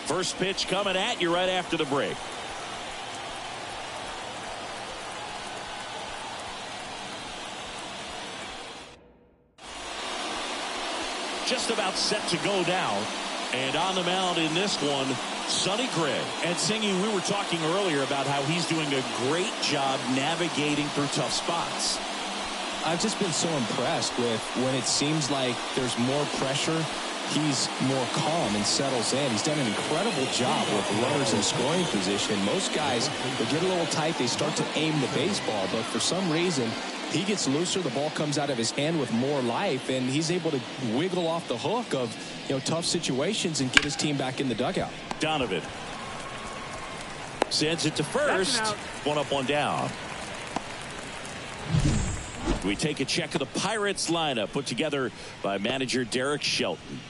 First pitch coming at you right after the break. Just about set to go down. And on the mound in this one, Sonny Gray. And Singy, we were talking earlier about how he's doing a great job navigating through tough spots. I've just been so impressed with when it seems like there's more pressure, he's more calm and settles in. He's done an incredible job with runners in scoring position. Most guys, they get a little tight, they start to aim the baseball, but for some reason, he gets looser, the ball comes out of his hand with more life, and he's able to wiggle off the hook of tough situations and get his team back in the dugout. Donovan sends it to first. One up, one down. We take a check of the Pirates lineup put together by manager Derek Shelton.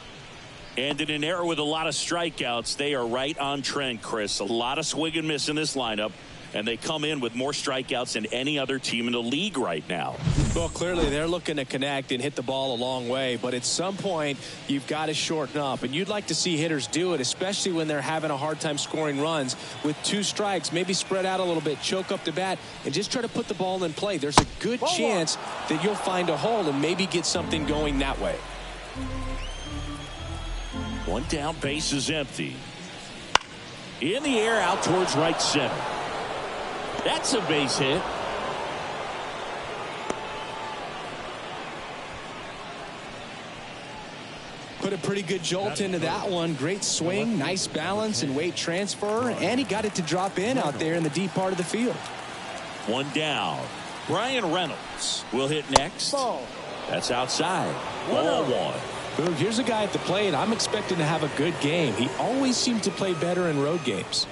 And in an era with a lot of strikeouts, they are right on trend, Chris. A lot of swing and miss in this lineup. And they come in with more strikeouts than any other team in the league right now. Well, clearly they're looking to connect and hit the ball a long way. But at some point, you've got to shorten up. And you'd like to see hitters do it, especially when they're having a hard time scoring runs. With 2 strikes, maybe spread out a little bit, choke up the bat, and just try to put the ball in play. There's a good chance that you'll find a hole and maybe get something going that way. One down, base is empty. In the air, out towards right center. That's a base hit. Put a pretty good jolt into that one. Great swing, nice balance and weight transfer, and he got it to drop in out there in the deep part of the field. One down. Brian Reynolds will hit next. That's outside. Ball 1. Boog, here's a guy at the plate. I'm expecting to have a good game. He always seems to play better in road games.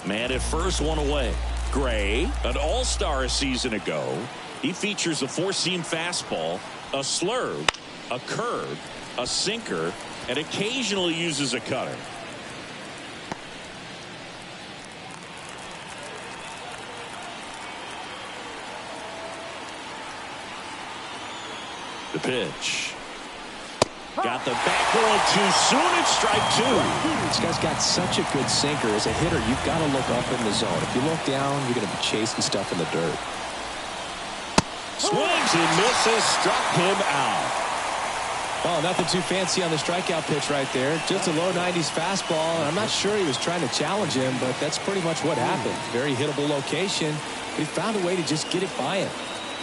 Man at first, one away. Gray, an all-star a season ago. He features a 4-seam fastball, a slurve, a curve, a sinker, and occasionally uses a cutter. The pitch. Got the bat going too soon. It's strike 2. This guy's got such a good sinker. As a hitter, you've got to look up in the zone. If you look down, you're going to be chasing stuff in the dirt. Swings and misses. Struck him out. Oh, nothing too fancy on the strikeout pitch right there. Just a low 90s fastball. I'm not sure he was trying to challenge him, but that's pretty much what happened. Very hittable location. He found a way to just get it by him.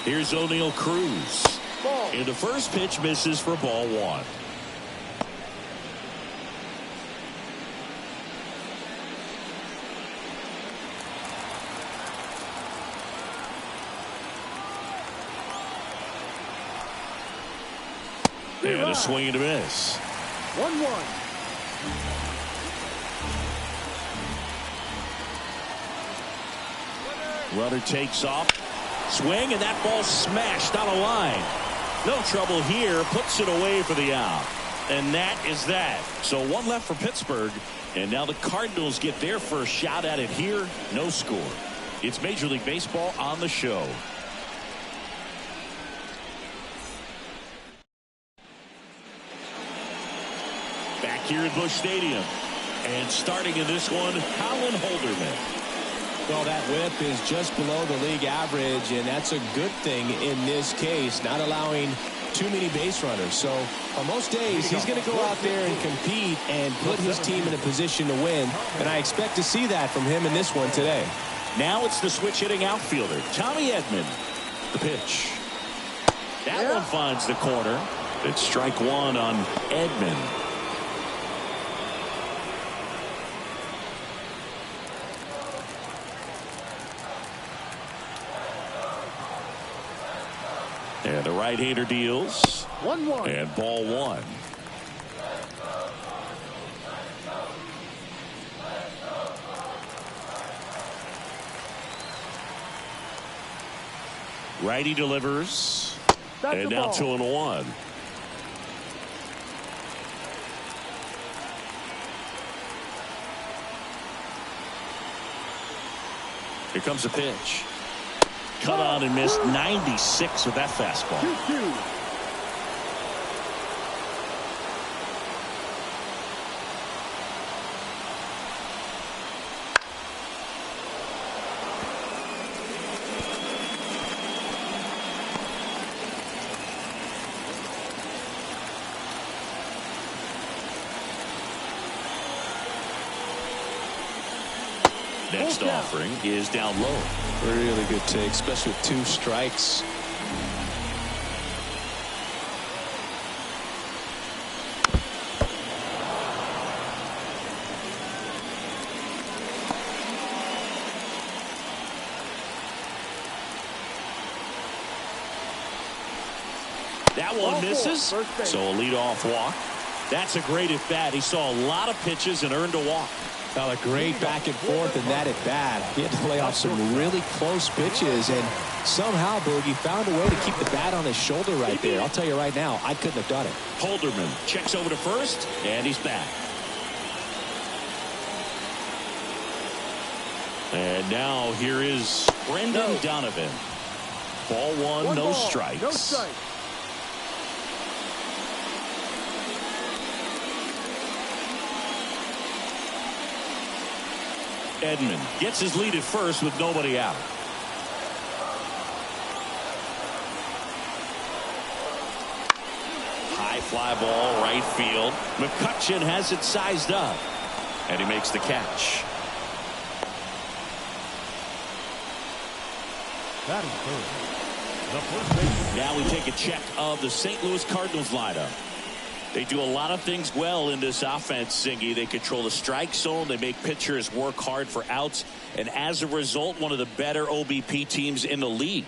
Here's O'Neal Cruz. And the first pitch misses for ball 1. And a swing and a miss. 1-1. Runner takes off. Swing, and that ball smashed on a line. No trouble here. Puts it away for the out. And that is that. So one left for Pittsburgh. And now the Cardinals get their first shot at it here. No score. It's Major League Baseball on the show. Back here at Busch Stadium. And starting in this one, Colin Holderman. Well, that whip is just below the league average, and that's a good thing in this case, not allowing too many base runners. So on most days, he's going to go out there and compete and put his team in a position to win, and I expect to see that from him in this one today. Now it's the switch-hitting outfielder, Tommy Edman. The pitch. That one finds the corner. It's strike 1 on Edman. And the right-hander deals. 1-1. And ball 1. Righty delivers. And now 2-1. Here comes a pitch. Cut on and missed. 96 with that fastball. 2-2. Next offering is down low. Really good take, especially with 2 strikes. That one misses, so a leadoff walk. That's a great at bat. He saw a lot of pitches and earned a walk. Well, a great back and forth in that at bat. He had to lay off some really close pitches, and somehow Boogie found a way to keep the bat on his shoulder right there. I'll tell you right now, I couldn't have done it. Holderman checks over to first, and he's back. And now here is Brendan Donovan. Ball one, no strikes. No strikes. Edman gets his lead at first with nobody out. High fly ball, right field. McCutchen has it sized up, and he makes the catch. That is third. The first baseman. Now we take a check of the St. Louis Cardinals lineup. They do a lot of things well in this offense, Singy. They control the strike zone. They make pitchers work hard for outs. And as a result, one of the better OBP teams in the league.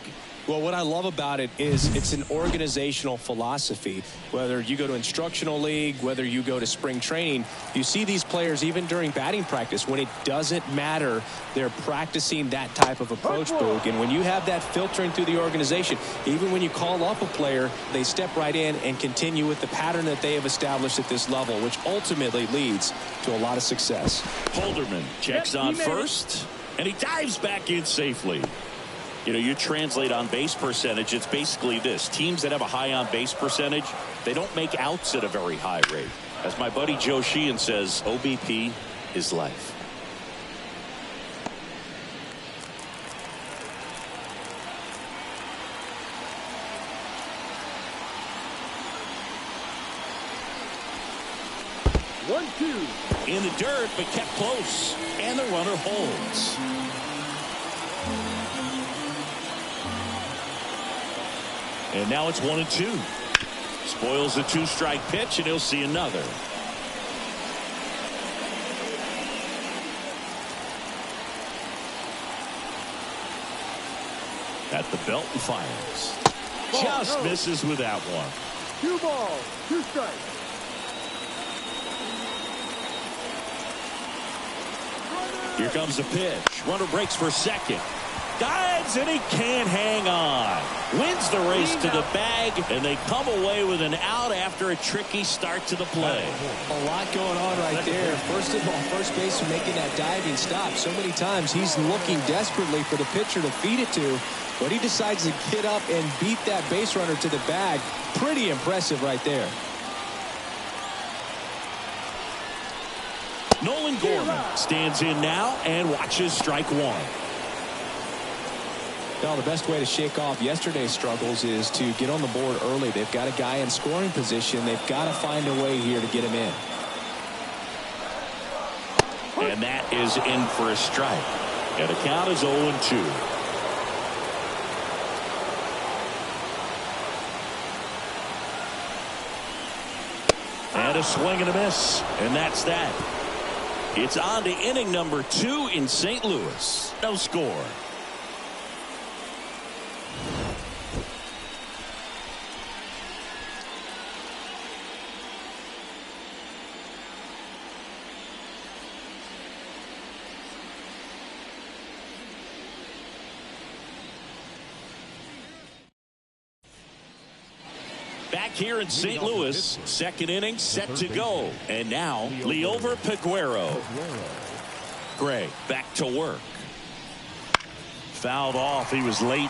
Well, what I love about it is it's an organizational philosophy. Whether you go to instructional league, whether you go to spring training, you see these players even during batting practice. When it doesn't matter, they're practicing that type of approach, Boog. And when you have that filtering through the organization, even when you call up a player, they step right in and continue with the pattern that they have established at this level, which ultimately leads to a lot of success. Holderman checks on first, and he dives back in safely. You know, you translate on base percentage, it's basically this. Teams that have a high on base percentage, they don't make outs at a very high rate. As my buddy Joe Sheehan says, OBP is life. In the dirt, but kept close. And the runner holds. And now it's 1-2. Spoils the 2-strike pitch, and he'll see another. At the belt and fires. Just misses with that one. 2 balls, 2 strikes. Here comes the pitch. Runner breaks for second. Dives, and he can't hang on. Wins the race to the bag, and they come away with an out after a tricky start to the play. A lot going on right there. First of all, first baseman making that diving stop. So many times he's looking desperately for the pitcher to feed it to, but he decides to get up and beat that base runner to the bag. Pretty impressive right there. Nolan Gorman stands in now and watches strike one. Well, the best way to shake off yesterday's struggles is to get on the board early. They've got a guy in scoring position. They've got to find a way here to get him in. And that is in for a strike. And the count is 0-2. And a swing and a miss. And that's that. It's on to inning number 2 in St. Louis. No score. Back here in St. Louis, second inning set to go. And now, Liover Peguero. Gray back to work. Fouled off. He was late.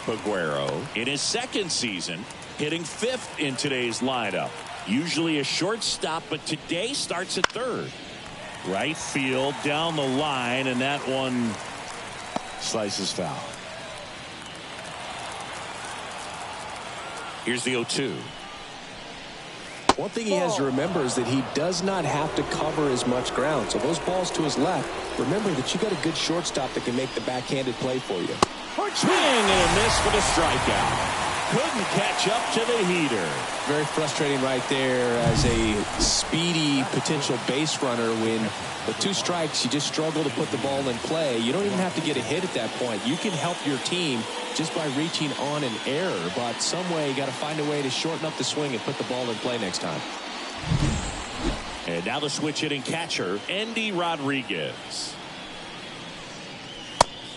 Peguero in his second season, hitting 5th in today's lineup. Usually a shortstop, but today starts at third. Right field, down the line, and that one slices foul. Here's the 0-2. One thing he has to remember is that he does not have to cover as much ground. So those balls to his left, remember that you got a good shortstop that can make the backhanded play for you. Swing and a miss for the strikeout. Couldn't catch up to the heater. Very frustrating right there as a speedy potential base runner. When with 2 strikes, you just struggle to put the ball in play. You don't even have to get a hit at that point. You can help your team just by reaching on an error. But some way, you got to find a way to shorten up the swing and put the ball in play next time. And now the switch hitting catcher, Andy Rodriguez.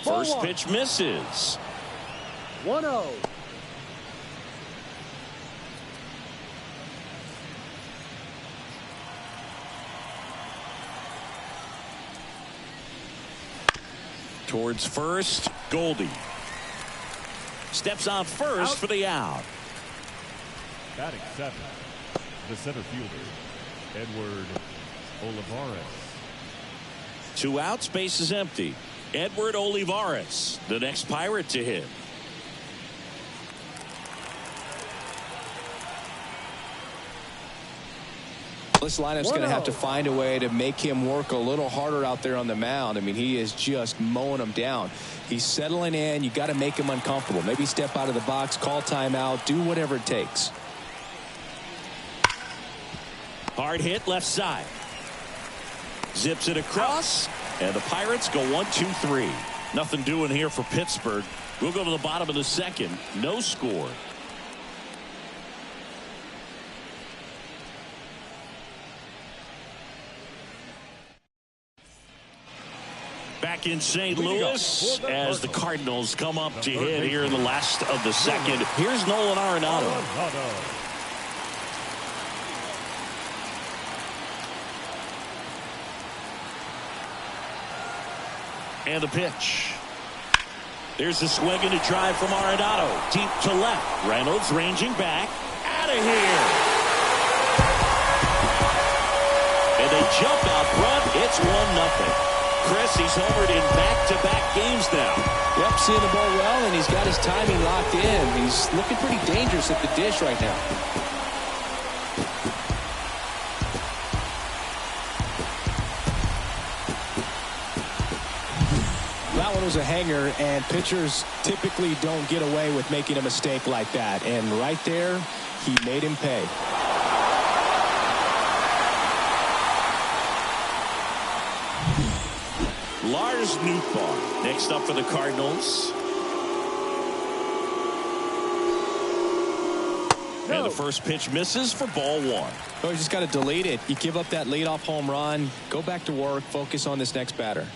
First pitch misses. 1-0. Towards first, Goldie. Steps on first for the out. Batting 7, the center fielder, Edward Olivares. 2 outs, base is empty. Edward Olivares, the next Pirate to hit. This lineup's going to have to find a way to make him work a little harder out there on the mound. I mean, he is just mowing them down. He's settling in. You got to make him uncomfortable. Maybe step out of the box, call timeout, do whatever it takes. Hard hit left side. Zips it across, and the Pirates go 1-2-3. Nothing doing here for Pittsburgh. We'll go to the bottom of the second. No score. Back in St. Louis as the Cardinals come up to hit here in the last of the second. Here's Nolan Arenado. And the pitch. There's the swing and a drive from Arenado. Deep to left. Reynolds ranging back. Out of here. And they jump out front. It's 1-0. Chris, he's homered in back-to-back games now. Yep, seeing the ball well, and he's got his timing locked in. He's looking pretty dangerous at the dish right now. That one was a hanger, and pitchers typically don't get away with making a mistake like that. And right there, he made him pay. Lars Nootbaar next up for the Cardinals. And the first pitch misses for ball 1. Oh, you just got to delete it. You give up that leadoff home run, go back to work, focus on this next batter.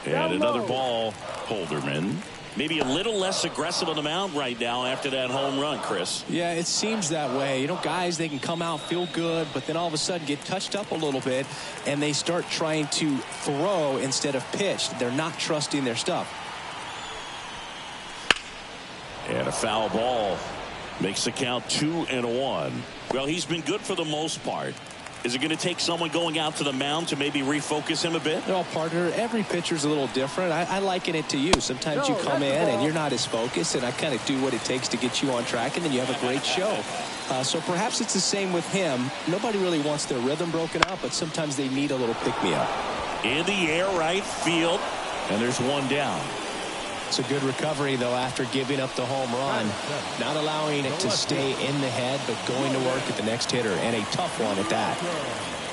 And another ball, Holderman. Maybe a little less aggressive on the mound right now after that home run, Chris. Yeah, it seems that way. You know, guys, they can come out, feel good, but then all of a sudden get touched up a little bit, and they start trying to throw instead of pitch. They're not trusting their stuff. And a foul ball makes the count 2-1. Well, he's been good for the most part. Is it going to take someone going out to the mound to maybe refocus him a bit? No, partner, every pitcher's a little different. I liken it to you. Sometimes you come in and you're not as focused, and I kind of do what it takes to get you on track, and then you have a great show. So perhaps it's the same with him. Nobody really wants their rhythm broken up, but sometimes they need a little pick-me-up. In the air, right field, and there's one down. It's a good recovery, though, after giving up the home run. Not allowing it to stay in the head, but going to work at the next hitter, and a tough one at that.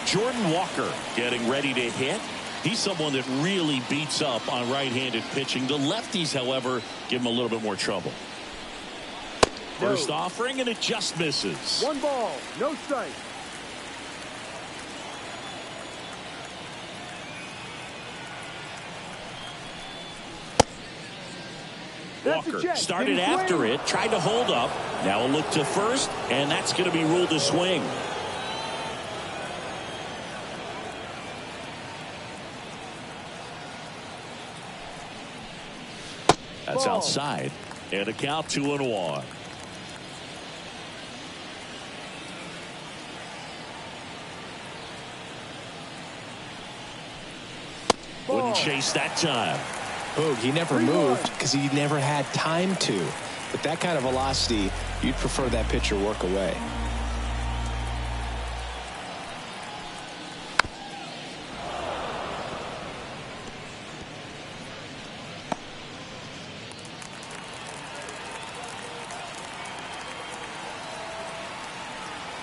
Jordan Walker getting ready to hit. He's someone that really beats up on right-handed pitching. The lefties, however, give him a little bit more trouble. First offering, and it just misses. 1 ball, no strike. Walker started after it, tried to hold up. Now a look to first, and that's going to be ruled a swing. That's outside, and a count 2-1. Wouldn't chase that time. Boog, he never moved because he never had time to. With that kind of velocity, you'd prefer that pitcher work away.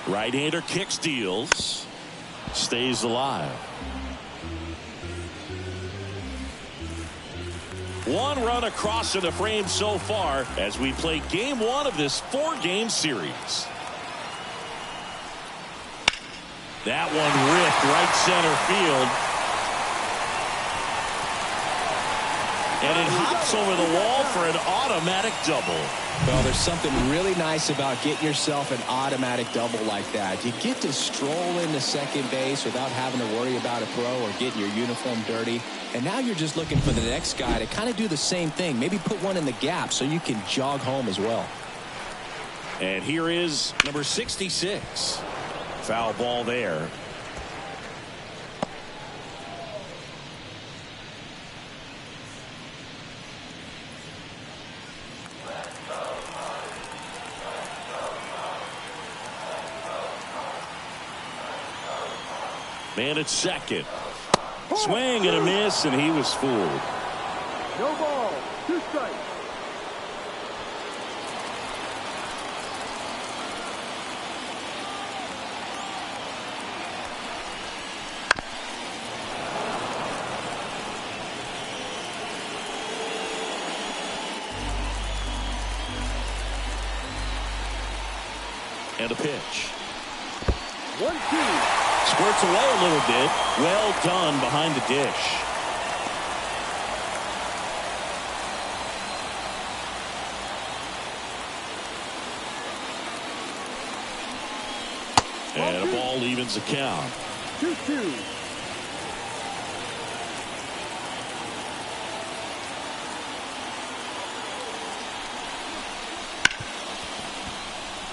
Right-hander kicks, deals, stays alive. One run across in the frame so far as we play game one of this 4-game series. That one ripped right center field. And it hops over the wall for an automatic double. Well, there's something really nice about getting yourself an automatic double like that. You get to stroll into second base without having to worry about a throw or getting your uniform dirty. And now you're just looking for the next guy to kind of do the same thing. Maybe put one in the gap so you can jog home as well. And here is number 66. Foul ball there. Man at second. Swing and a miss, and he was fooled. No ball. 2 strikes. And a pitch. 1-2. Squirts away a little bit. Well done behind the dish. And a ball evens the count. 2-2.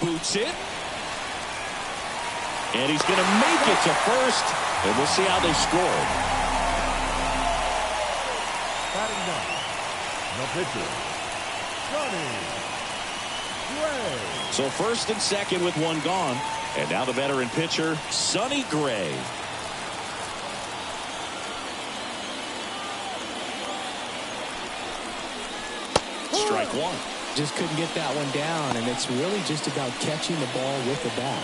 Boots it. And he's going to make it to first. And we'll see how they score. Batting ninth, the pitcher, Sonny Gray. So first and second with one gone. And now the veteran pitcher, Sonny Gray. Strike one. Just couldn't get that one down, and it's really just about catching the ball with the bat.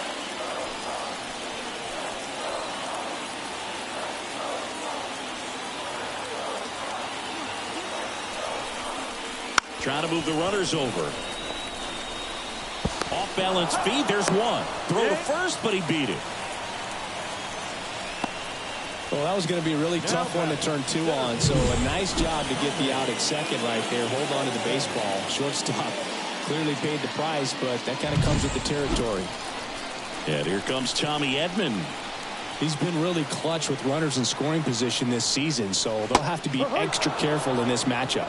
Trying to move the runners over. Off balance feed. There's one. Throw to first, but he beat it. Well, that was going to be a really tough one to turn 2 on. So a nice job to get the out at second right there. Hold on to the baseball. Shortstop clearly paid the price, but that kind of comes with the territory. And here comes Tommy Edman. He's been really clutch with runners in scoring position this season, so they'll have to be extra careful in this matchup.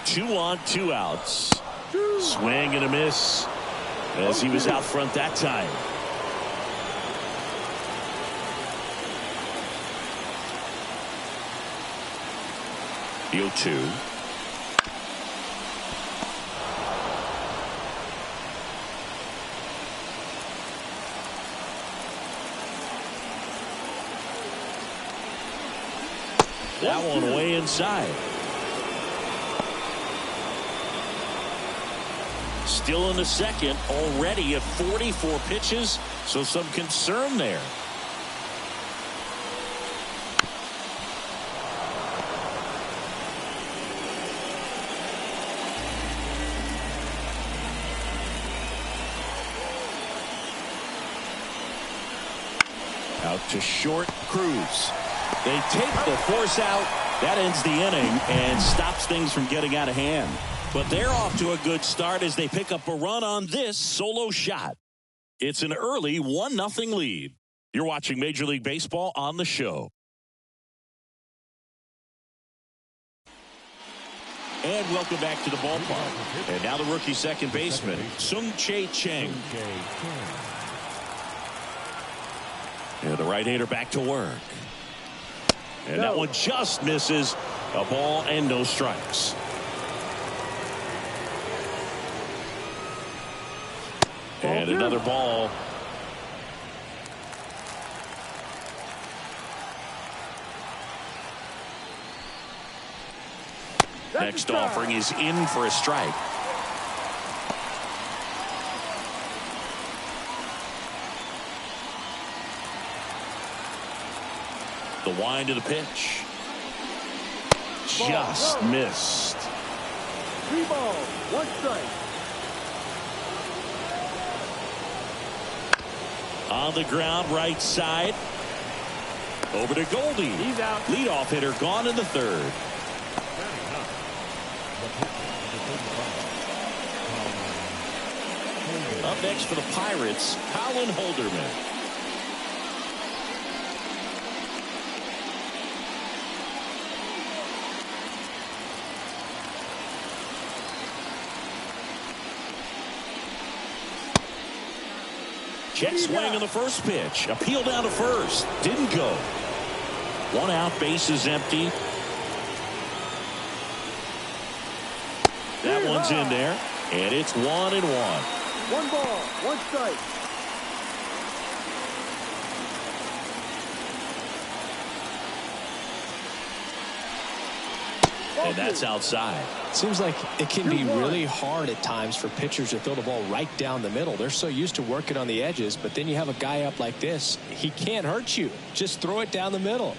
Two on, 2 outs. Swing and a miss as he was out front that time. The 0-2. That one way inside. Still in the second, already at 44 pitches, so some concern there. Out to short, Cruz. They take the force out. That ends the inning and stops things from getting out of hand. But they're off to a good start as they pick up a run on this solo shot. It's an early 1-0 lead. You're watching Major League Baseball on the show. And welcome back to the ballpark. And now the rookie second baseman, Sung-Chae Cheng. And the right-hander back to work. And that one just misses. A ball and no strikes. And another ball. Next offering is in for a strike. The wind of the pitch. Just missed. 3 balls, 1 strike. On the ground, right side. Over to Goldie. He's out. Leadoff hitter gone in the third. Up next for the Pirates, Colin Holderman. Check swing on the first pitch. Appeal down to first. Didn't go. 1 out, bases empty. That one's in there. And it's 1-1. 1 ball, 1 strike. And that's outside. Seems like it can be really hard at times for pitchers to throw the ball right down the middle. They're so used to working on the edges, but then you have a guy up like this. He can't hurt you. Just throw it down the middle.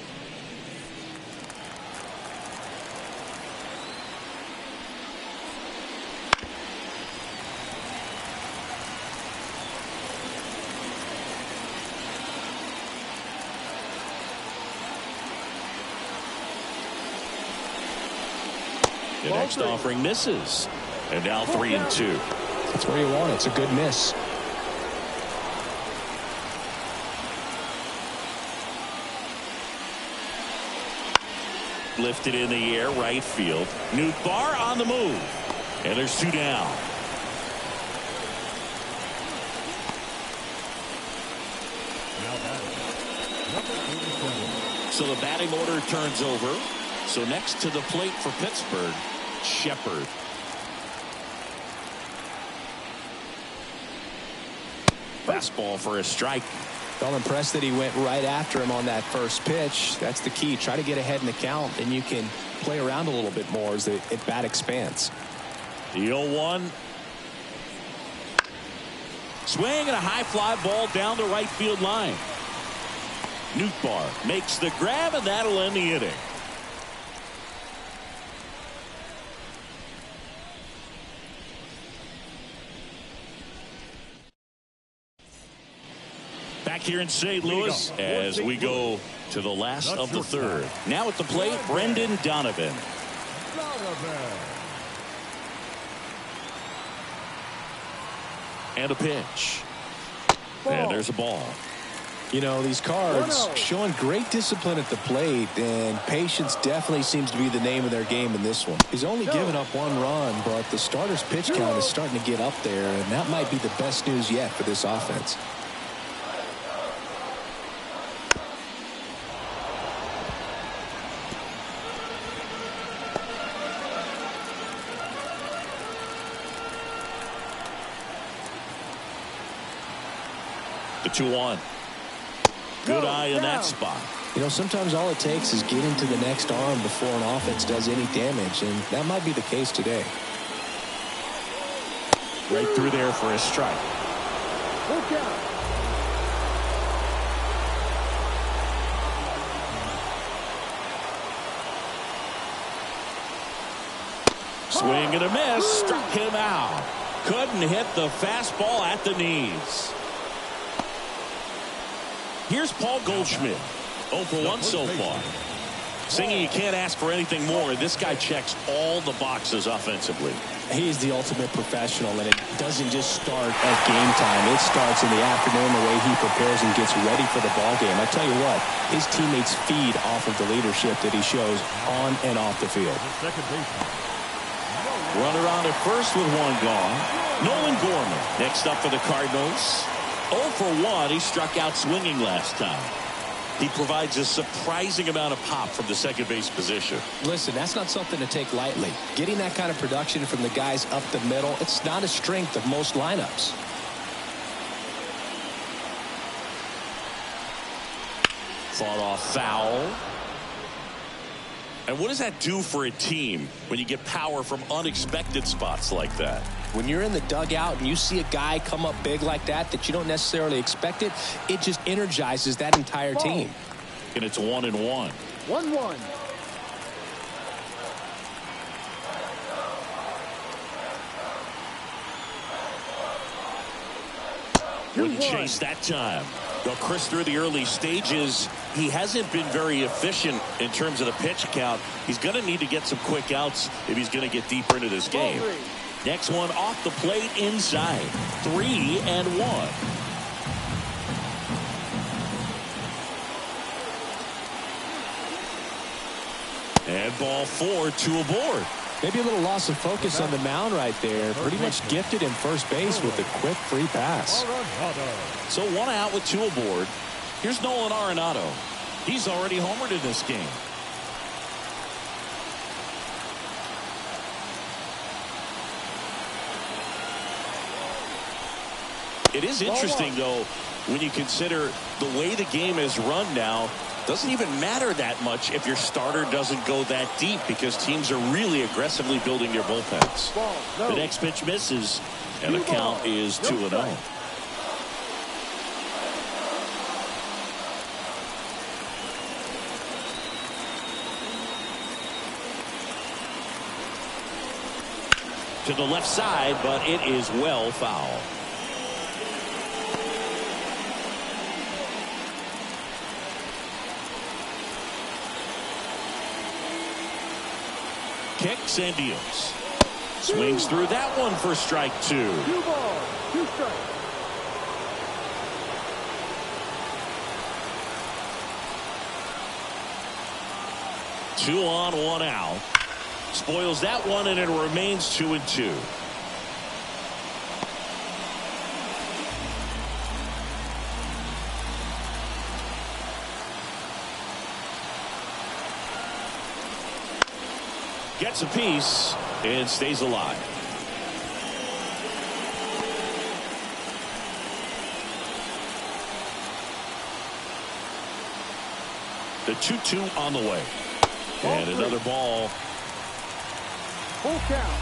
The next offering misses. And now 3-2. That's where you want it. It's a good miss. Lifted in the air, right field. Nootbaar on the move. And there's 2 down. So the batting order turns over. So next to the plate for Pittsburgh, Shepard. Fastball for a strike. Well, impressed that he went right after him on that first pitch. That's the key. Try to get ahead in the count, and you can play around a little bit more as the at-bat expands. The 0-1. Swing and a high fly ball down the right field line. Nootbaar makes the grab, and that'll end the inning. Back here in St. Louis as we go to the last of the third. Now at the plate, Brendan Donovan. And a pitch. And there's a ball. You know, these Cards showing great discipline at the plate, and patience definitely seems to be the name of their game in this one. He's only given up 1 run, but the starter's pitch count is starting to get up there, and that might be the best news yet for this offense. The 2-1. Good eye in that spot. You know, sometimes all it takes is getting to the next arm before an offense does any damage, and that might be the case today. Right through there for a strike. Look out. Swing and a miss. Struck him out. Couldn't hit the fastball at the knees. Here's Paul Goldschmidt. 0 for 1 so far. Singing, you can't ask for anything more. This guy checks all the boxes offensively. He's the ultimate professional, and it doesn't just start at game time. It starts in the afternoon, the way he prepares and gets ready for the ball game. I tell you what, his teammates feed off of the leadership that he shows on and off the field. Runner on at first with one gone. Nolan Gorman next up for the Cardinals. 0 for 1. He struck out swinging last time. He provides a surprising amount of pop from the second base position. Listen, that's not something to take lightly. Getting that kind of production from the guys up the middle, it's not a strength of most lineups. Fought off foul. And what does that do for a team when you get power from unexpected spots like that? When you're in the dugout and you see a guy come up big like that you don't necessarily expect it, it just energizes that entire team. And it's 1-1. 1-1. Wouldn't chase that time. Though Chris, through the early stages, he hasn't been very efficient in terms of the pitch count. He's going to need to get some quick outs if he's going to get deeper into this game. Next one off the plate inside. 3-1. And ball 4, 2 aboard. Maybe a little loss of focus on the mound right there. Pretty much gifted in first base with a quick free pass. So 1 out with 2 aboard. Here's Nolan Arenado. He's already homered in this game. It is interesting, though, when you consider the way the game is run now. Doesn't even matter that much if your starter doesn't go that deep, because teams are really aggressively building their bullpens. The next pitch misses, and the count is 2-0. To the left side, but it is well foul. Kicks and deals. Swings through that one for strike 2. 2 balls, 2 strikes. Two on, 1 out. Spoils that one, and it remains 2-2. Gets a piece and stays alive. The 2-2 on the way. And another ball. Full count.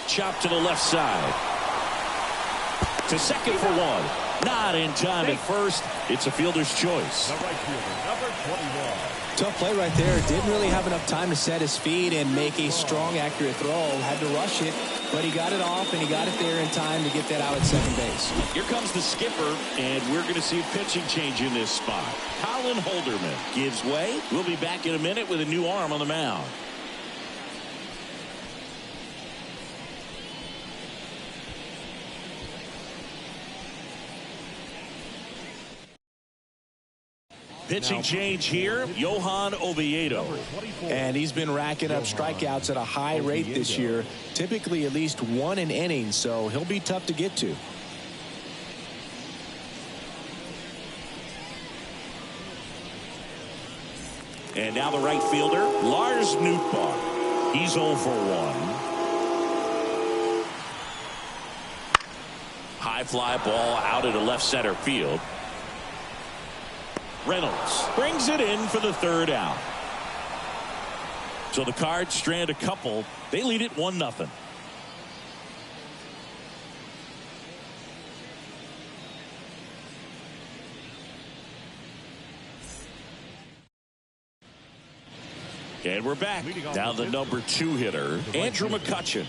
Chop to the left side. To second for 1. Not in time at first. It's a fielder's choice. The right fielder, number 21. Tough play right there. Didn't really have enough time to set his feet and make a strong, accurate throw. Had to rush it, but he got it off, and he got it there in time to get that out at second base. Here comes the skipper, and we're going to see a pitching change in this spot. Colin Holderman gives way. We'll be back in a minute with a new arm on the mound. Pitching change here, Johan Oviedo. And he's been racking up strikeouts at a high rate this year, typically at least 1 an inning, so he'll be tough to get to. And now the right fielder, Lars Nootbaar. He's 0 for 1. High fly ball out into left center field. Reynolds brings it in for the 3rd out. So the Cards strand a couple. They lead it 1-0. And we're back. Now the number 2 hitter, Andrew McCutchen.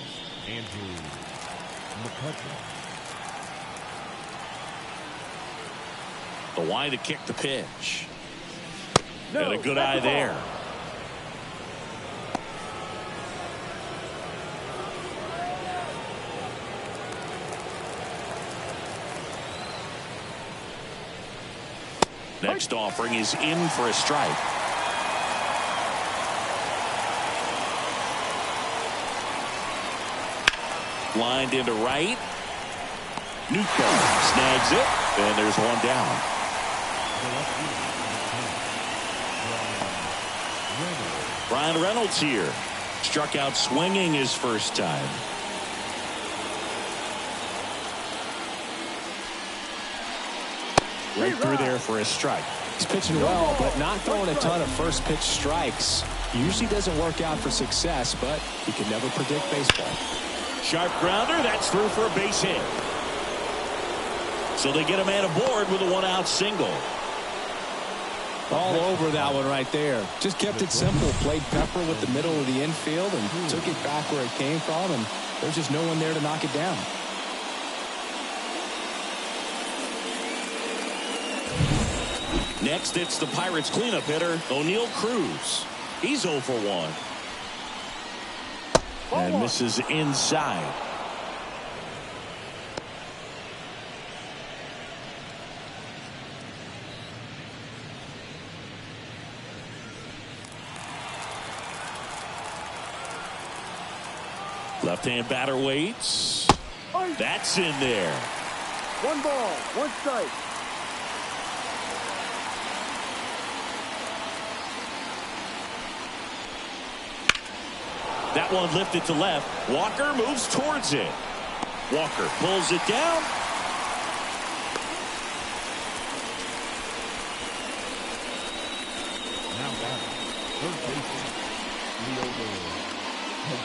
Andrew McCutchen. The wind to kick the pitch. No, and a good that's eye a ball. there. Next offering is in for a strike. Lined into right. Newton snags it, and there's one down. Brian Reynolds here. Struck out swinging his first time. Right through there for a strike. He's pitching well, but not throwing a ton of first pitch strikes. Usually doesn't work out for success, but you can never predict baseball. Sharp grounder. That's through for a base hit. So they get a man aboard with a one-out single. All over that one right there. Just kept it simple. Played pepper with the middle of the infield and took it back where it came from, and there's just no one there to knock it down. Next, it's the Pirates cleanup hitter, O'Neal Cruz. He's 0 for 1. And misses inside. Left-hand batter waits. That's in there. 1 ball, 1 strike. That one lifted to left. Walker moves towards it. Walker pulls it down. Now batting, third baseman,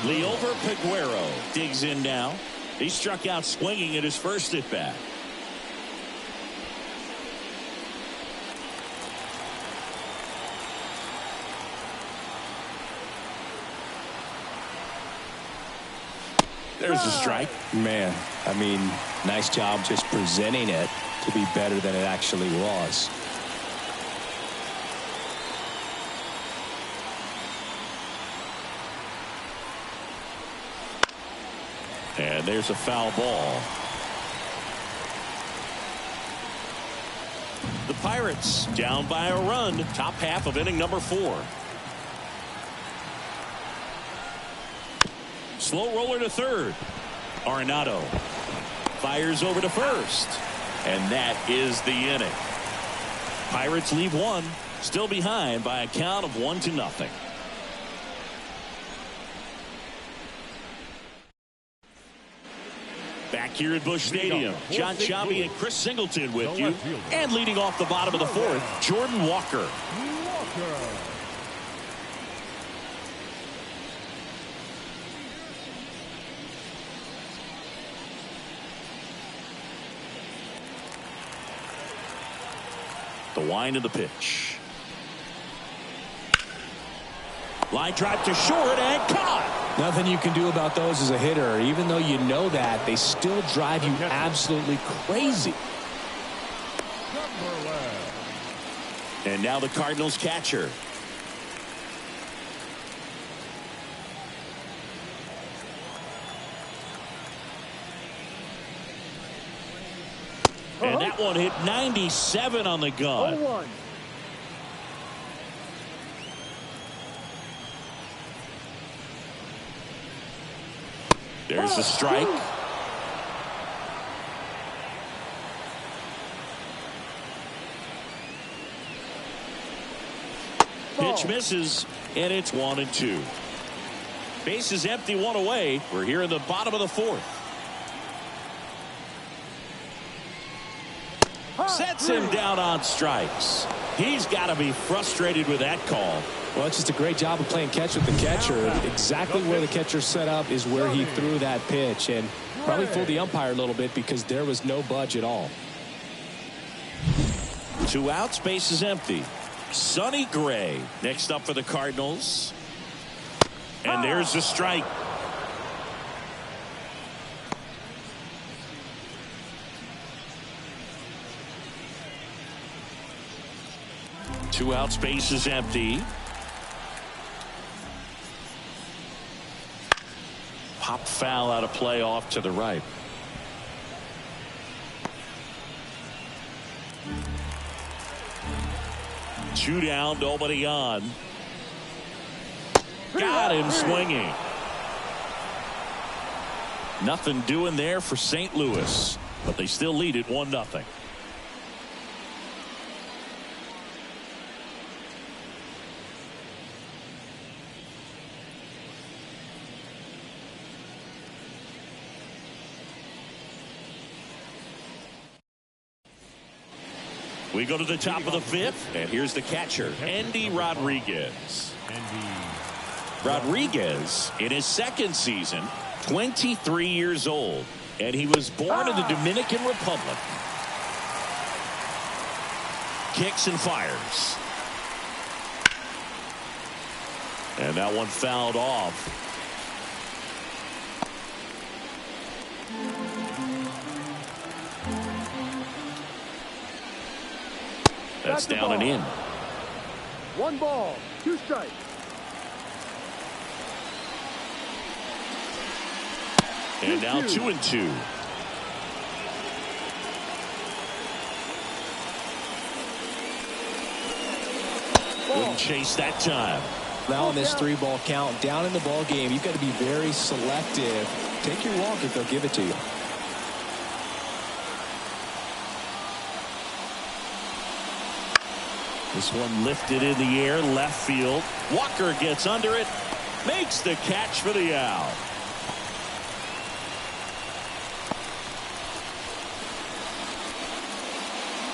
Leover Peguero digs in now. He struck out swinging at his first at bat. There's a strike. Man, I mean, nice job just presenting it to be better than it actually was. And there's a foul ball. The Pirates down by a run. Top half of inning number 4. Slow roller to third. Arenado fires over to first. And that is the inning. Pirates leave one. Still behind by a count of 1-0. Back here at Busch Stadium, John Sciambi and Chris Singleton with you. And leading off the bottom of the 4th, Jordan Walker. The wind of the pitch. Line drive to short and caught. Nothing you can do about those as a hitter. Even though you know that, they still drive you absolutely crazy. And now the Cardinals catcher. And that one hit 97 on the gun. 0-1. There's a strike. Pitch misses, and it's 1-2. Base is empty, 1 away. We're here in the bottom of the 4th. Sets him down on strikes. He's got to be frustrated with that call. Well, it's just a great job of playing catch with the catcher. Exactly where the catcher set up is where he threw that pitch, and probably fooled the umpire a little bit because there was no budge at all. 2 outs, base is empty. Sonny Gray next up for the Cardinals. And there's the strike. Two outs, base is empty. Pop foul out of play off to the right. Two down, nobody on. Got him swinging. Nothing doing there for St. Louis, but they still lead it 1-0. We go to the top of the 5th, and here's the catcher, Andy Rodriguez. Rodriguez, in his 2nd season, 23 years old, and he was born in the Dominican Republic. Kicks and fires. And that one fouled off. That's down and in. 1 ball, 2 strikes. And now 2-2. Wouldn't chase that time. Now in this 3-ball count, down in the ball game, you've got to be very selective. Take your walk if they'll give it to you. This one lifted in the air, left field. Walker gets under it, makes the catch for the out.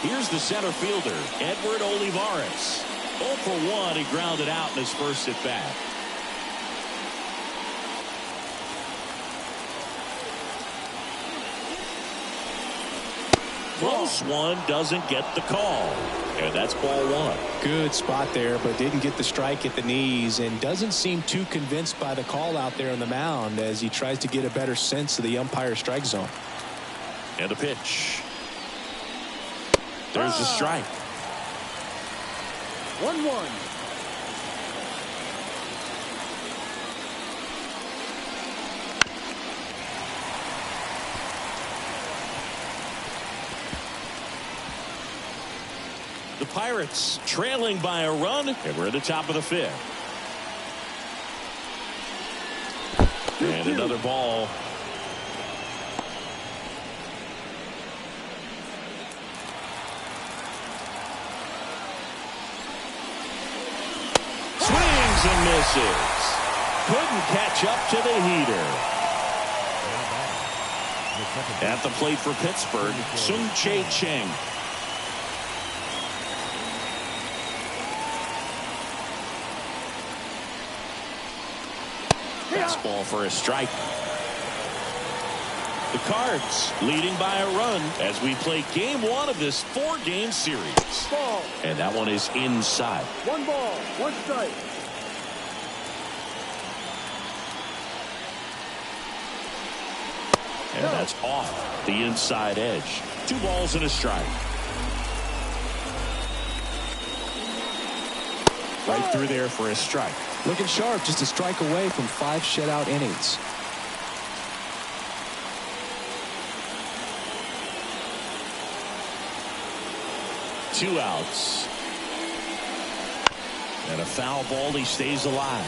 Here's the center fielder, Edward Olivares. 0 for 1, he grounded out in his first at bat. Close one, doesn't get the call. And that's ball 1. Good spot there, but didn't get the strike at the knees, and doesn't seem too convinced by the call out there on the mound as he tries to get a better sense of the umpire strike zone. And a pitch. There's the strike. 1-1. The Pirates trailing by a run, and we're at the top of the 5th. And another ball. Swings and misses. Couldn't catch up to the heater. At the plate for Pittsburgh, Sung-Chae Cheng. Fastball for a strike. The Cards leading by a run as we play game 1 of this 4-game series. Ball. And that one is inside. 1 ball, 1 strike. And that's off the inside edge. 2 balls and a strike. Right through there for a strike. Looking sharp, just a strike away from 5 shutout innings. Two outs. And a foul ball. He stays alive.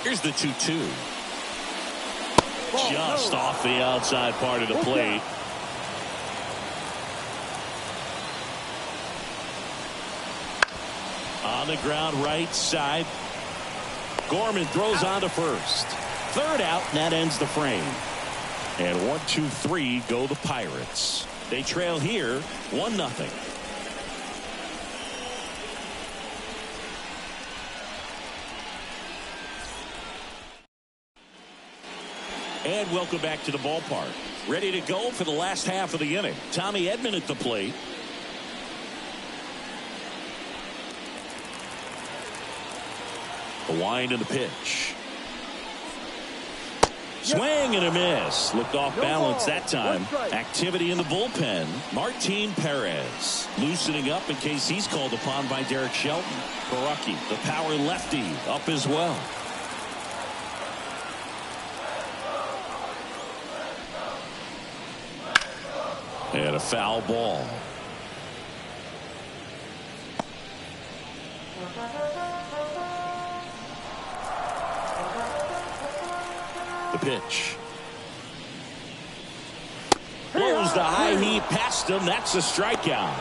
Here's the 2-2. Just off the outside part of the plate. On the ground right side. Gorman throws on to first. 3rd out, and that ends the frame. And 1, 2, 3 go the Pirates. They trail here 1-0. And welcome back to the ballpark. Ready to go for the last half of the inning. Tommy Edman at the plate. The wind and the pitch. Swing and a miss. Looked off balance that time. Activity in the bullpen. Martin Perez loosening up in case he's called upon by Derek Shelton. Baraki, the power lefty, up as well. And a foul ball. The pitch. Blows the high heat past him. That's a strikeout.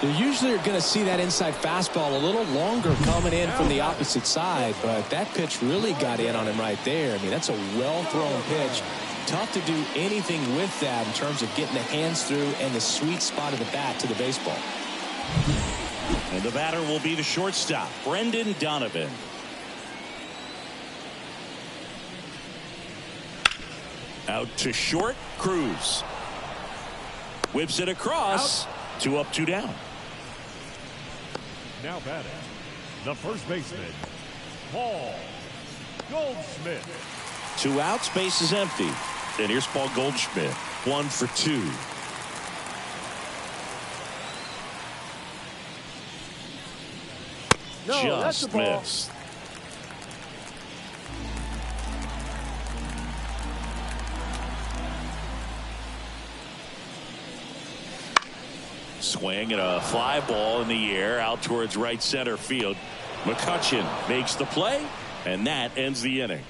You usually are going to see that inside fastball a little longer coming in from the opposite side, but that pitch really got in on him right there. I mean, that's a well-thrown pitch. Tough to do anything with that in terms of getting the hands through and the sweet spot of the bat to the baseball. And the batter will be the shortstop, Brendan Donovan. Out to short, Cruz. Whips it across. 2 up, 2 down. Now batting, the first baseman, Paul Goldschmidt. 2 outs, base is empty. And here's Paul Goldschmidt, 1 for 2. No, that's the Just ball. missed. Swing and a fly ball in the air out towards right center field. McCutchen makes the play, and that ends the inning.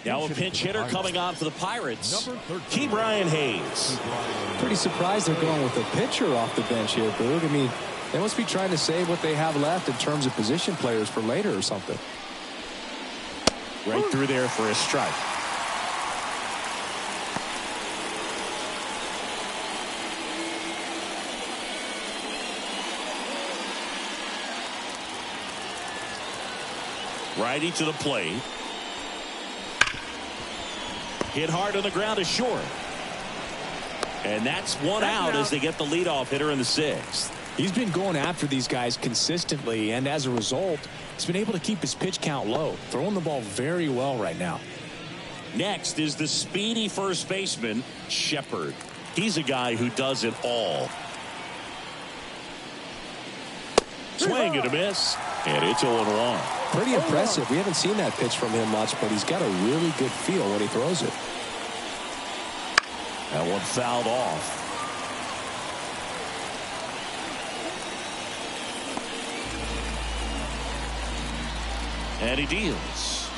Now a pinch hitter coming on for the Pirates, Key Brian Hayes. Pretty surprised they're going with a pitcher off the bench here, Boog. I mean, they must be trying to save what they have left in terms of position players for later or something. Right through there for a strike. Righty to the plate. Hit hard on the ground is short. And that's one out as they get the leadoff hitter in the 6th. He's been going after these guys consistently, and as a result, he's been able to keep his pitch count low, throwing the ball very well right now. Next is the speedy first baseman, Shepard. He's a guy who does it all. Swing and a miss, and it's 0-1. Pretty impressive. We haven't seen that pitch from him much, but he's got a really good feel when he throws it. That one fouled off. And he deals.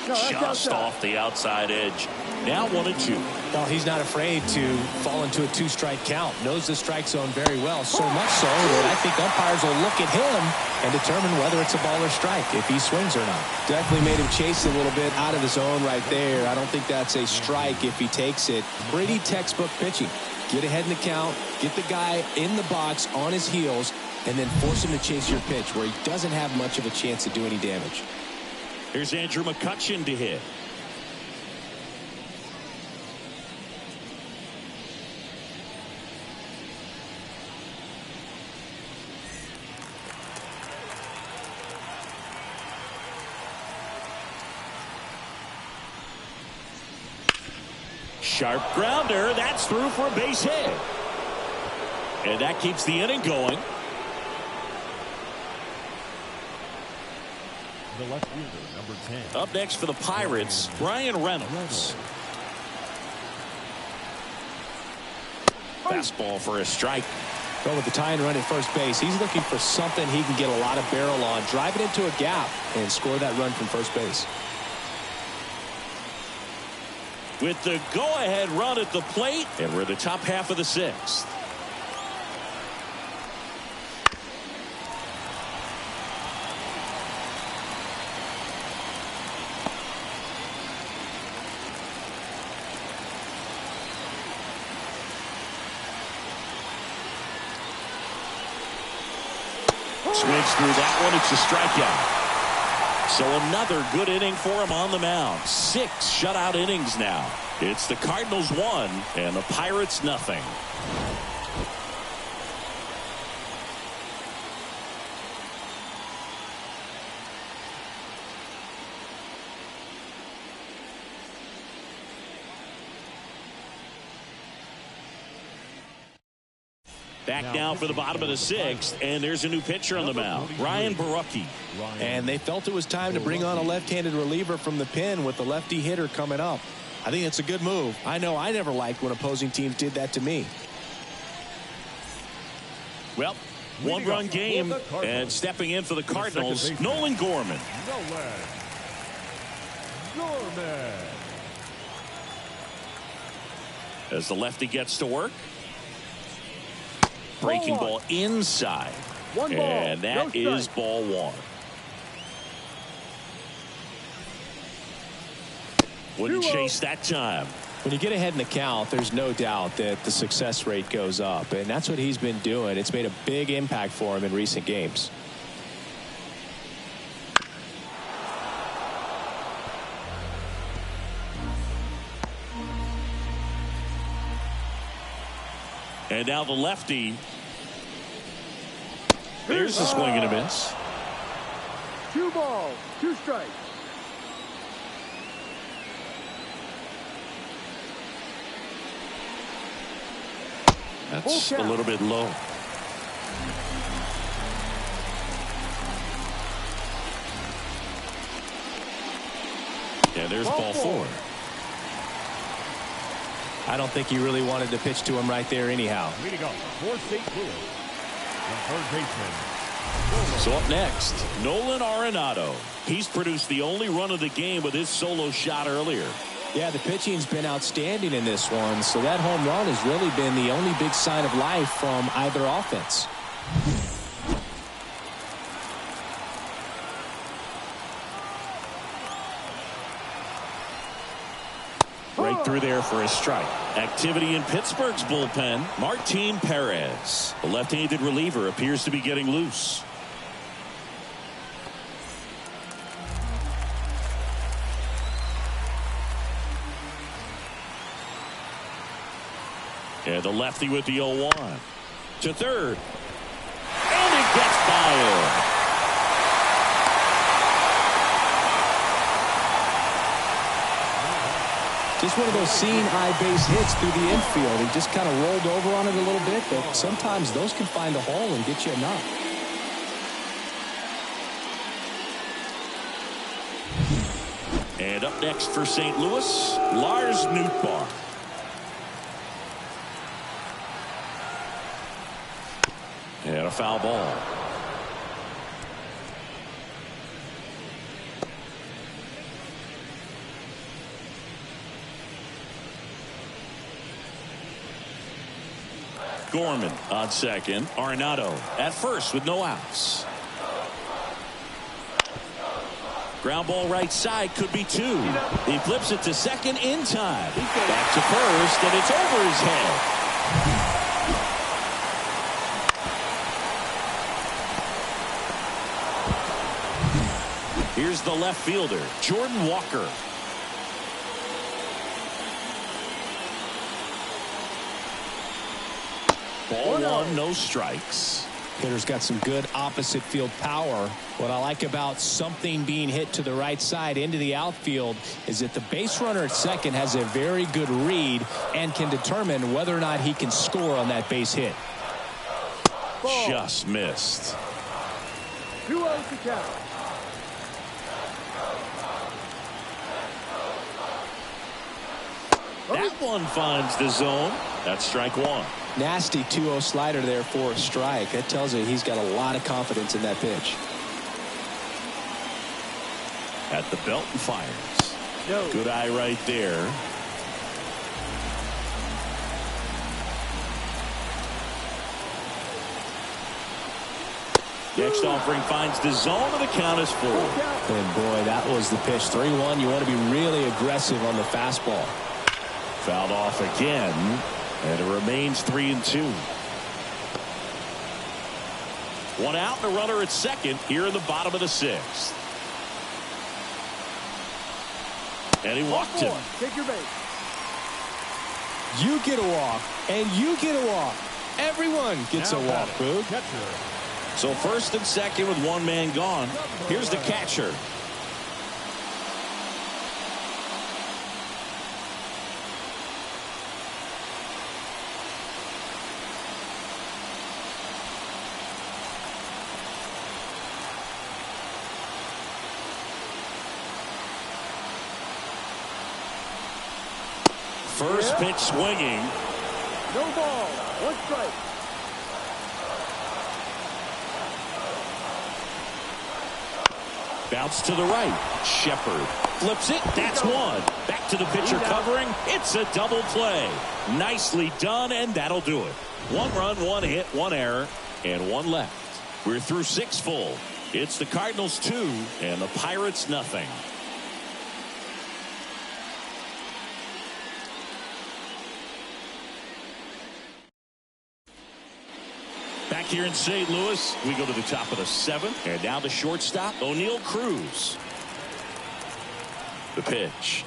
Just off the outside edge. Now 1-2. Well, he's not afraid to fall into a 2-strike count. Knows the strike zone very well. So much so that I think umpires will look at him and determine whether it's a ball or strike if he swings or not. Definitely made him chase a little bit out of the zone right there. I don't think that's a strike if he takes it. Pretty textbook pitching. Get ahead in the count, get the guy in the box on his heels, and then force him to chase your pitch where he doesn't have much of a chance to do any damage. Here's Andrew McCutchen to hit. Sharp grounder. That's through for a base hit. And that keeps the inning going. The left fielder, number 10. Up next for the Pirates, Brian Reynolds. Fastball for a strike. Well, with the tying run at first base, he's looking for something he can get a lot of barrel on. Drive it into a gap and score that run from first base. With the go-ahead run at the plate, and we're in the top half of the 6th. Swings through that one. It's a strikeout. So another good inning for him on the mound. 6 shutout innings now. It's the Cardinals 1 and the Pirates nothing. Back now for the bottom of the sixth, and there's a new pitcher on the mound, Ryan Borucki. And they felt it was time to bring on a left-handed reliever from the pen with the lefty hitter coming up. I think it's a good move. I know I never liked when opposing teams did that to me. Well, one-run game, and stepping in for the Cardinals, Nolan Gorman. As the lefty gets to work. Breaking ball inside. And that is ball one. Wouldn't chase that time. When you get ahead in the count, there's no doubt that the success rate goes up. And that's what he's been doing. It's made a big impact for him in recent games. And now the lefty. There's the swing and a miss. 2 balls, 2 strikes. That's a little bit low. Yeah, there's ball 4. I don't think he really wanted to pitch to him right there anyhow. Leading off for St. Louis, the third baseman. So up next, Nolan Arenado. He's produced the only run of the game with his solo shot earlier. Yeah, the pitching's been outstanding in this one, so that home run has really been the only big sign of life from either offense. Right through there for a strike. Activity in Pittsburgh's bullpen. Martin Perez, the left-handed reliever, appears to be getting loose. And the lefty with the 0-1 to third. And it gets by him. Just one of those seeing eye base hits through the infield. He just kind of rolled over on it a little bit, but sometimes those can find a hole and get you a knock. And up next for St. Louis, Lars Nootbaar. And a foul ball. Gorman on second. Arenado at first with no outs. Ground ball right side, could be 2. He flips it to second in time. Back to first, and it's over his head. Here's the left fielder, Jordan Walker. Ball 1, no strikes. Hitter's got some good opposite field power. What I like about something being hit to the right side into the outfield is that the base runner at second has a very good read and can determine whether or not he can score on that base hit. Ball. Just missed. 2 outs to count. That one finds the zone. That's strike 1. Nasty 2-0 slider there for a strike. That tells you he's got a lot of confidence in that pitch. At the belt and fires. No. Good eye right there. Next offering finds the zone, and the count is 4. And boy, that was the pitch. 3-1. You want to be really aggressive on the fastball. Fouled off again, and it remains 3-2. 1 out and a runner at second here in the bottom of the 6th. And he walked him. Take your base. You get a walk, and you get a walk. Everyone gets a walk, Boog. So first and second with 1 man gone. Here's the catcher. First pitch swinging. No ball. One strike. Bounce to the right. Shepard flips it. That's one. Back to the pitcher covering. It's a double play. Nicely done, and that'll do it. 1 run, 1 hit, 1 error, and 1 left. We're through 6 full. It's the Cardinals 2 and the Pirates nothing. Back here in St. Louis, we go to the top of the 7th, and now the shortstop, O'Neal Cruz. The pitch.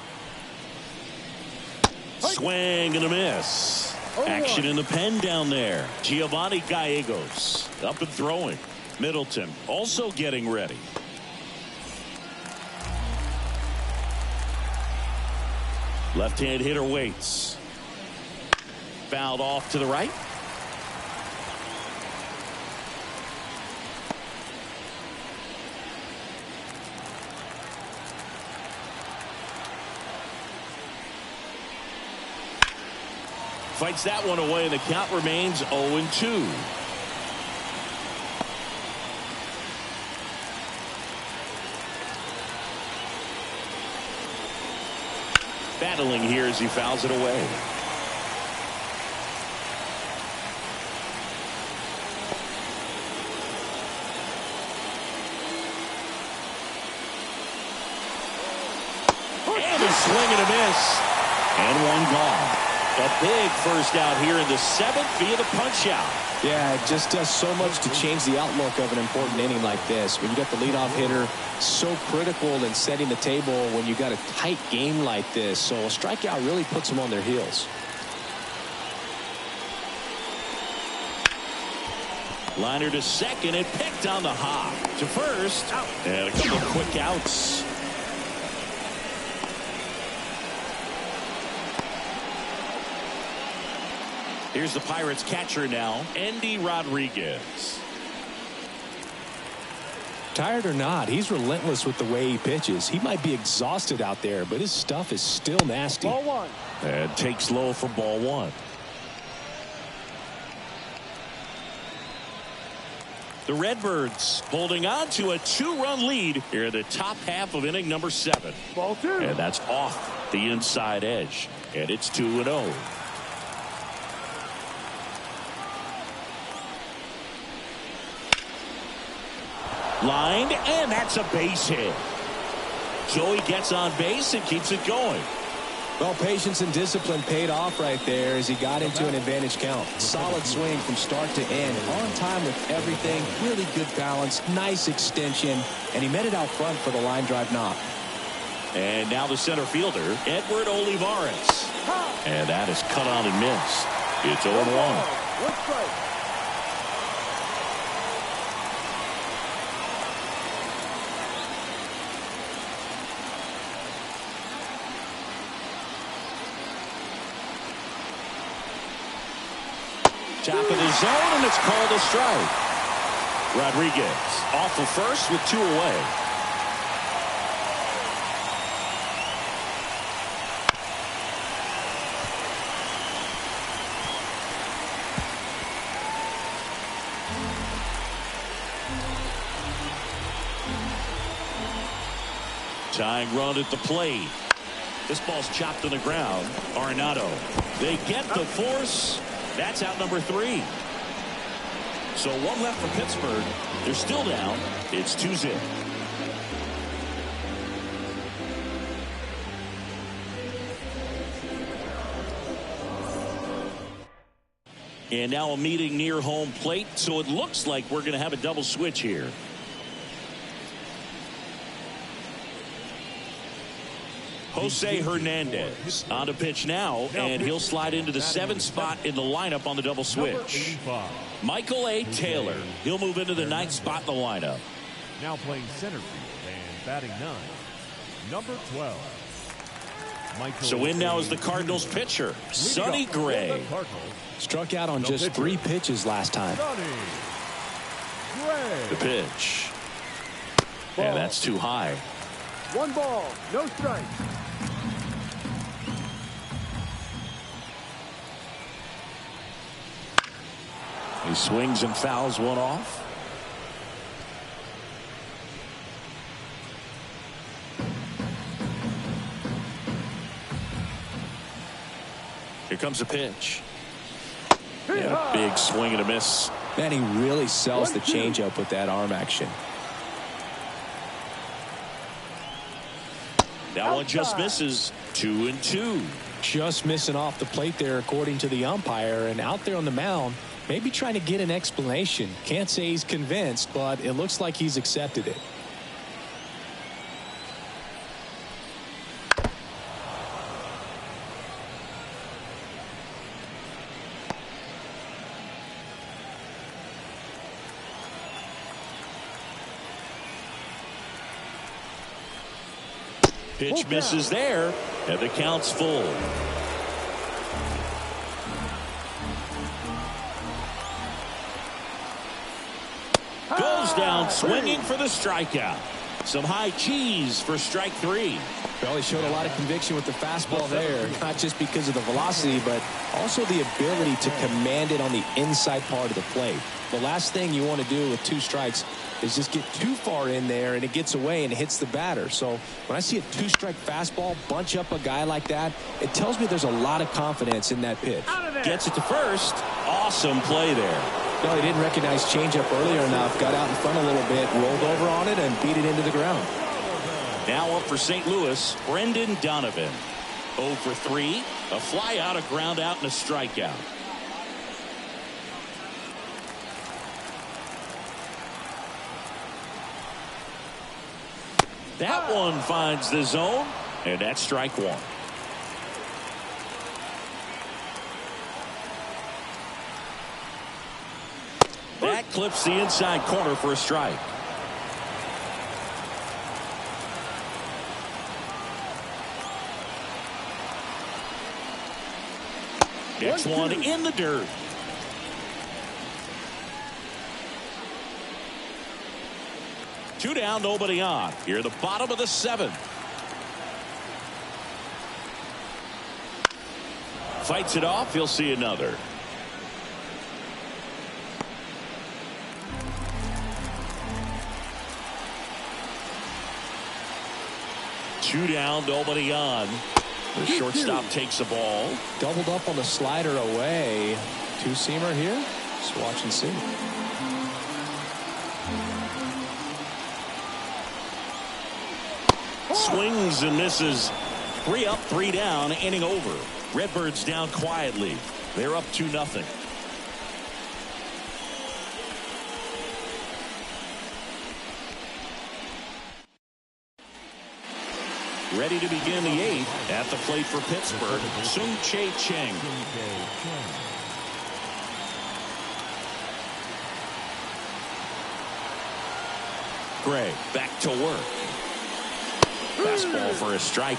Swing and a miss. Action in the pen down there. Giovanni Gallegos up and throwing. Middleton also getting ready. Left-hand hitter waits. Fouled off to the right. Fights that one away, and the count remains 0-2. Battling here as he fouls it away. And a swing and a miss. And one gone. A big first out here in the 7th via the punch out. Yeah, it just does so much to change the outlook of an important inning like this. When you got the leadoff hitter, so critical in setting the table when you got a tight game like this. So a strikeout really puts them on their heels. Liner to second and picked on the hop. To first. Out. And a couple of quick outs. Here's the Pirates catcher now, Andy Rodriguez. Tired or not, he's relentless with the way he pitches. He might be exhausted out there, but his stuff is still nasty. Ball 1. And takes low for ball 1. The Redbirds holding on to a 2-run lead here in the top half of inning number 7. Ball 2. And that's off the inside edge. And it's 2-0. Lined, and that's a base hit. Joey gets on base and keeps it going. Well, patience and discipline paid off right there as he got into an advantage count. Solid swing from start to end. On time with everything. Really good balance. Nice extension. And he met it out front for the line drive knock. And now the center fielder, Edward Olivares. And that is cut on and missed. It's 0-1. One strike. Top of the zone, and it's called a strike. Rodriguez off the first with 2 away. Tying run at the plate. This ball's chopped to the ground. Arenado. They get the force. That's out number 3. So 1 left for Pittsburgh. They're still down. It's 2-0. And now a meeting near home plate. So it looks like we're going to have a double switch here. Jose Hernandez on the pitch now, and he'll slide into the 7th spot in the lineup on the double switch. Michael A. Taylor, he'll move into the 9th spot in the lineup. Now playing center field and batting 9, number 12. So in now is the Cardinals pitcher, Sonny Gray. Struck out on just 3 pitches last time. The pitch. And that's too high. 1 ball, no strike. He swings and fouls one off. Here comes a pitch. Yeah, big swing and a miss. Man, he really sells the changeup with that arm action. That one just misses. 2-2. Just missing off the plate there, according to the umpire, and out there on the mound, maybe trying to get an explanation. Can't say he's convinced, but it looks like he's accepted it. Pitch misses there, and the count's full. Goes down swinging for the strikeout. Some high cheese for strike 3. Well, he showed a lot of conviction with the fastball there, not just because of the velocity, but also the ability to command it on the inside part of the plate. The last thing you want to do with 2 strikes is just get too far in there and it gets away and it hits the batter. So when I see a 2-strike fastball bunch up a guy like that, it tells me there's a lot of confidence in that pitch. Gets it to first. Awesome play there. No, he didn't recognize changeup earlier enough, got out in front a little bit, rolled over on it, and beat it into the ground. Now up for St. Louis, Brendan Donovan. 0 for 3, a fly out, a ground out, and a strikeout. That one finds the zone, and that's strike 1. That clips the inside corner for a strike. Next one in the dirt. Two down, nobody on. Here at the bottom of the 7th. Fights it off. He'll see another. Two down, nobody on. The shortstop takes the ball. Doubled up on the slider away. Two-seamer here. Just watch and see. Swings and misses. 3 up, 3 down, inning over. Redbirds down quietly. They're up 2-0. Ready to begin the 8th at the plate for Pittsburgh. Sung-Chae Cheng. Gray back to work. Fastball for a strike.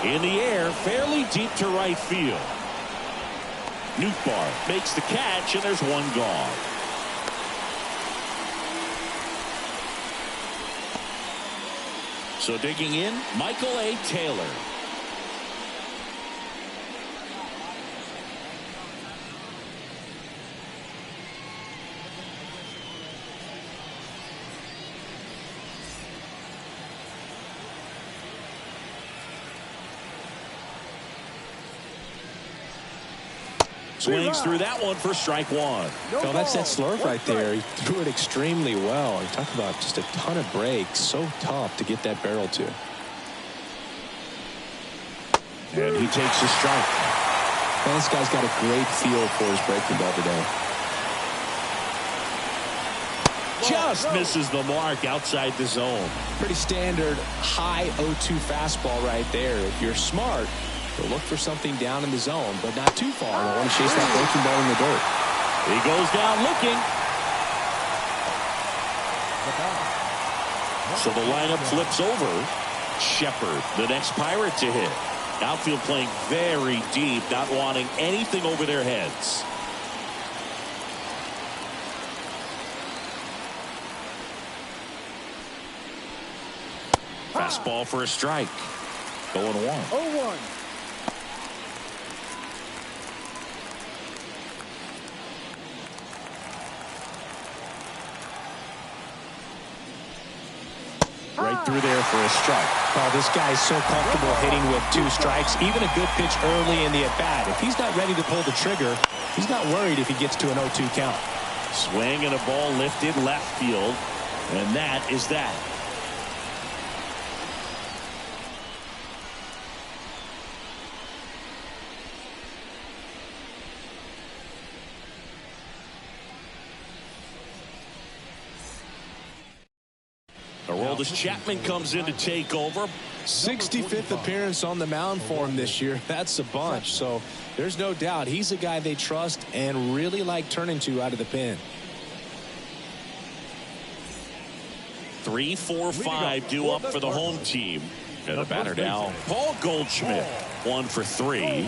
0-1. In the air, fairly deep to right field. Nootbaar makes the catch, and there's one gone. So digging in, Michael A. Taylor. Swings through that one for strike 1. No, that's that slurve right there. He threw it extremely well. You talk about just a ton of breaks. So tough to get that barrel to. And he takes a strike. Man, this guy's got a great feel for his breaking ball today. Just misses the mark outside the zone. Pretty standard high 0-2 fastball right there. If you're smart, you'll look for something down in the zone, but not too far. I don't want to chase that breaking ball in the dirt. He goes down looking. So the lineup flips over. Shepard, the next Pirate to hit. Outfield playing very deep, not wanting anything over their heads. Fastball for a strike. 0-1. 0-1. Right through there for a strike. Oh, this guy's so comfortable hitting with 2 strikes. Even a good pitch early in the at-bat. If he's not ready to pull the trigger, he's not worried if he gets to an 0-2 count. Swing and a ball lifted left field. And that is that. Aroldis Chapman comes in to take over. 65th appearance on the mound for him this year. That's a bunch. So there's no doubt he's a guy they trust and really like turning to out of the pen. 3, 4, 5 due up for the home team. And the batter now, Paul Goldschmidt. 1 for 3.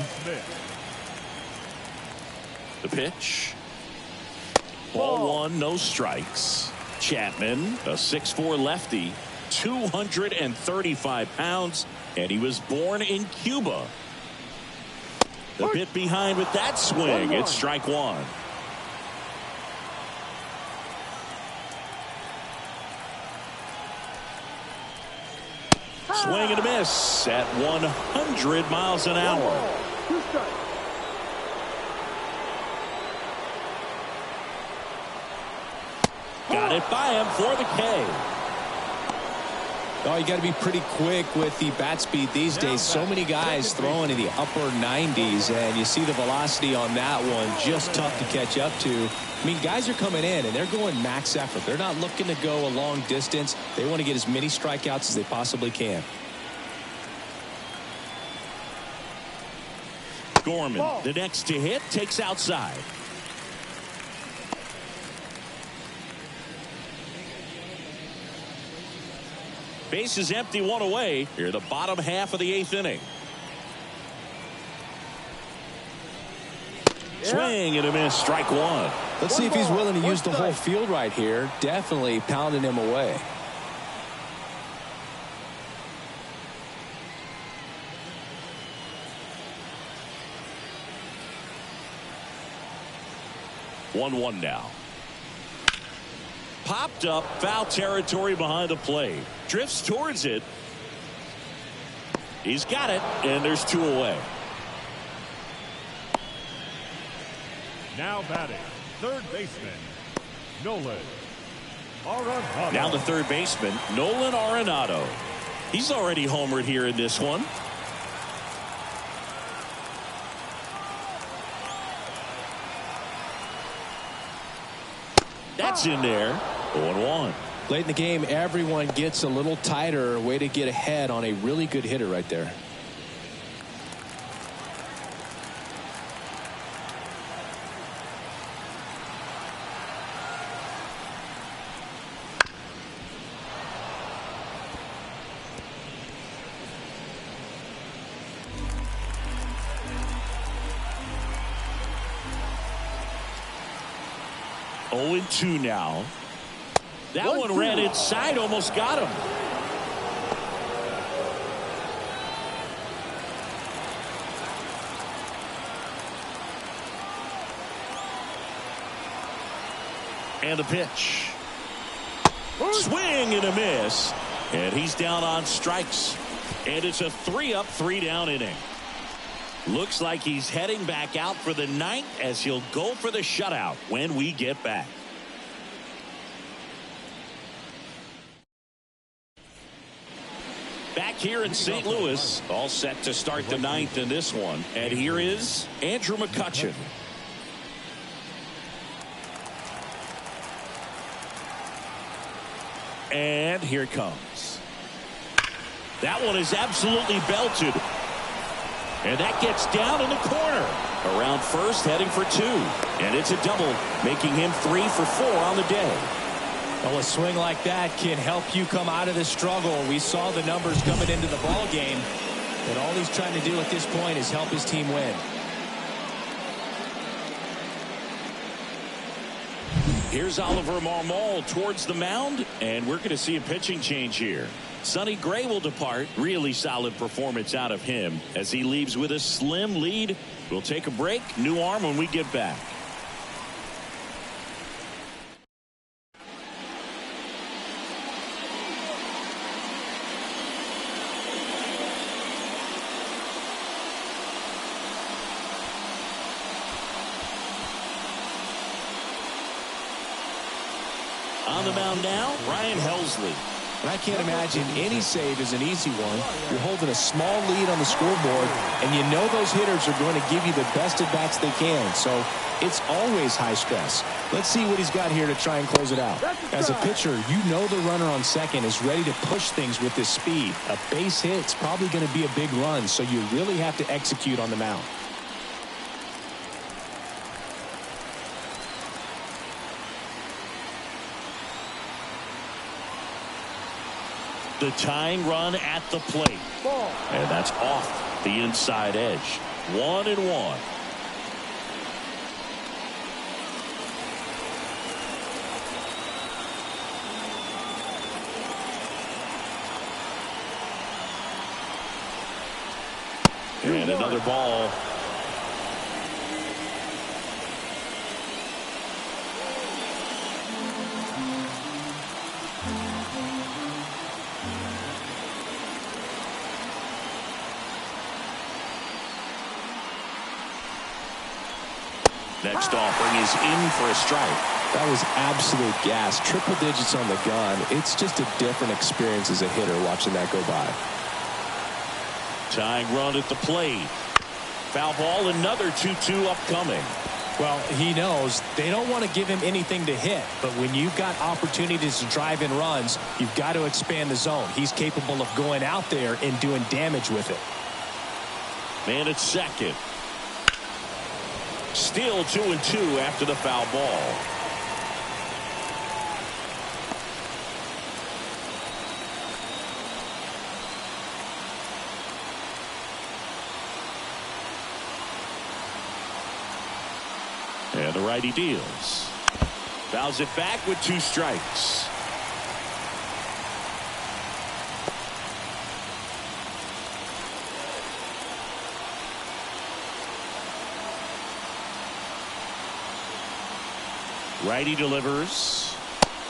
The pitch. Ball 1, no strikes. Chapman, a 6'4" lefty, 235 pounds, and he was born in Cuba. A bit behind with that swing. It's strike 1. Swing and a miss at 100 miles an hour. 2 strikes. Got it by him for the K. Oh, you got to be pretty quick with the bat speed these days. So many guys throwing in the upper 90s, and you see the velocity on that one. Just tough to catch up to. I mean, guys are coming in, and they're going max effort. They're not looking to go a long distance. They want to get as many strikeouts as they possibly can. Gorman, the next to hit, takes outside. Base is empty, 1 away. Here, the bottom half of the 8th inning. Swing and a miss, strike 1. Let's see if he's willing to use the whole field right here. Definitely pounding him away. One now. Popped up, foul territory behind the plate. Drifts towards it. He's got it, and there's 2 away. Now batting, third baseman, Nolan Arenado. Now the third baseman, Nolan Arenado. He's already homered here in this one. That's in there. 0-1. Late in the game, everyone gets a little tighter. Way to get ahead on a really good hitter right there. Oh, 2 now. That one ran inside, almost got him. And the pitch. Swing and a miss. And he's down on strikes. And it's a 3-up, 3-down inning. Looks like he's heading back out for the 9th as he'll go for the shutout when we get back. Back here in St. Louis, all set to start the 9th in this one. And here is Andrew McCutchen. And here it comes. That one is absolutely belted. And that gets down in the corner. Around first, heading for 2. And it's a double, making him 3 for 4 on the day. Well, a swing like that can help you come out of the struggle. We saw the numbers coming into the ball game. And all he's trying to do at this point is help his team win. Here's Oliver Marmol towards the mound, and we're going to see a pitching change here. Sonny Gray will depart. Really solid performance out of him as he leaves with a slim lead. We'll take a break. New arm when we get back. On the mound now, Ryan Helsley. And I can't imagine any save is an easy one. You're holding a small lead on the scoreboard, and you know those hitters are going to give you the best at-bats they can. So it's always high stress. Let's see what he's got here to try and close it out. As a pitcher, you know the runner on second is ready to push things with his speed. A base hit's probably going to be a big run, so you really have to execute on the mound. The tying run at the plate. And that's off the inside edge. 1-1. And another ball. Next offering is in for a strike. That was absolute gas. Triple digits on the gun. It's just a different experience as a hitter watching that go by. Tying run at the plate. Foul ball, another 2-2 upcoming. Well, he knows they don't want to give him anything to hit, but when you've got opportunities to drive in runs, you've got to expand the zone. He's capable of going out there and doing damage with it. Man at second. Still 2-2 after the foul ball. And the righty deals. Fouls it back with 2 strikes. Righty delivers.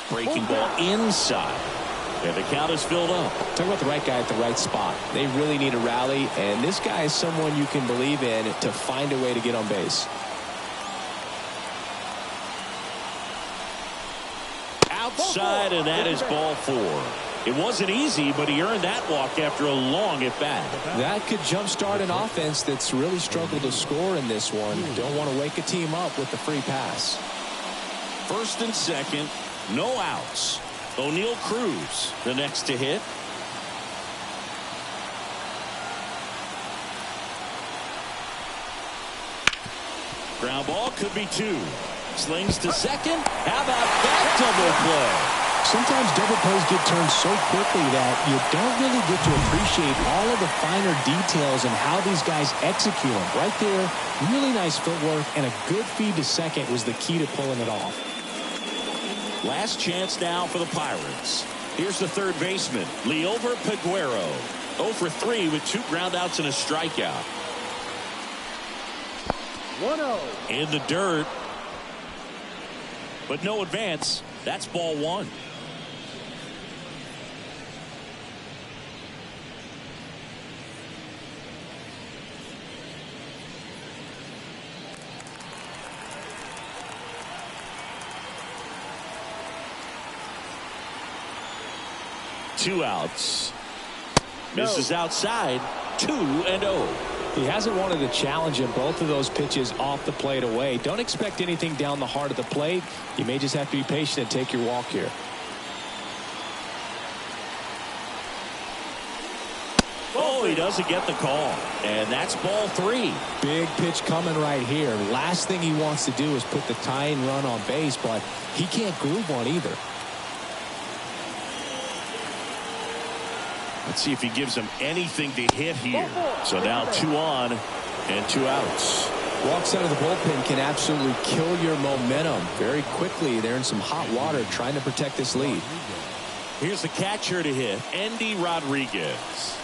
Breaking ball inside. And the count is filled up. Talk about the right guy at the right spot. They really need a rally, and this guy is someone you can believe in to find a way to get on base. Outside, and that is ball 4. It wasn't easy, but he earned that walk after a long at-bat. That could jumpstart an offense that's really struggled to score in this one. Don't want to wake a team up with the free pass. First and second, no outs. O'Neal Cruz, the next to hit. Ground ball could be 2. Slings to second. How about that double play? Sometimes double plays get turned so quickly that you don't really get to appreciate all of the finer details and how these guys execute them. Right there, really nice footwork, and a good feed to second was the key to pulling it off. Last chance now for the Pirates. Here's the third baseman, Liover Peguero. 0 for 3 with 2 groundouts and a strikeout. 1-0. In the dirt. But no advance. That's ball 1. Two outs. Misses outside. 2-0. He hasn't wanted to challenge him. Both of those pitches off the plate away. Don't expect anything down the heart of the plate. You may just have to be patient and take your walk here. Oh, he doesn't get the call. And that's ball 3. Big pitch coming right here. Last thing he wants to do is put the tying run on base, but he can't groove one either. Let's see if he gives him anything to hit here. So now 2 on and 2 outs. Walks out of the bullpen can absolutely kill your momentum very quickly. They're in some hot water trying to protect this lead. Here's the catcher to hit, Andy Rodriguez.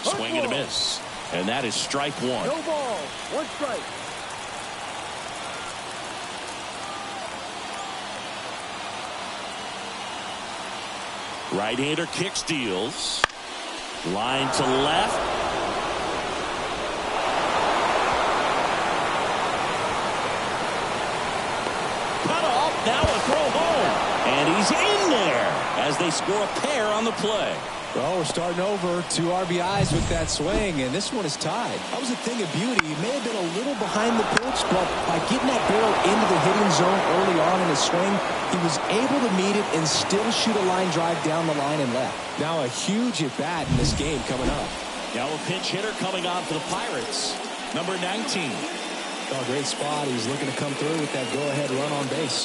Swing and a miss. And that is strike one. No ball. One strike. Right-hander kicks, deals. Line to left. Cut off. Now a throw home. And he's in there as they score a pair on the play. Well, we're starting over. 2 RBIs with that swing, and this one is tied. That was a thing of beauty. He may have been a little behind the pitch, but by getting that barrel into the hitting zone early on in his swing, he was able to meet it and still shoot a line drive down the line and left. Now a huge at-bat in this game coming up. Now a pinch hitter coming on for the Pirates, number 19. Oh, great spot. He's looking to come through with that go-ahead run on base.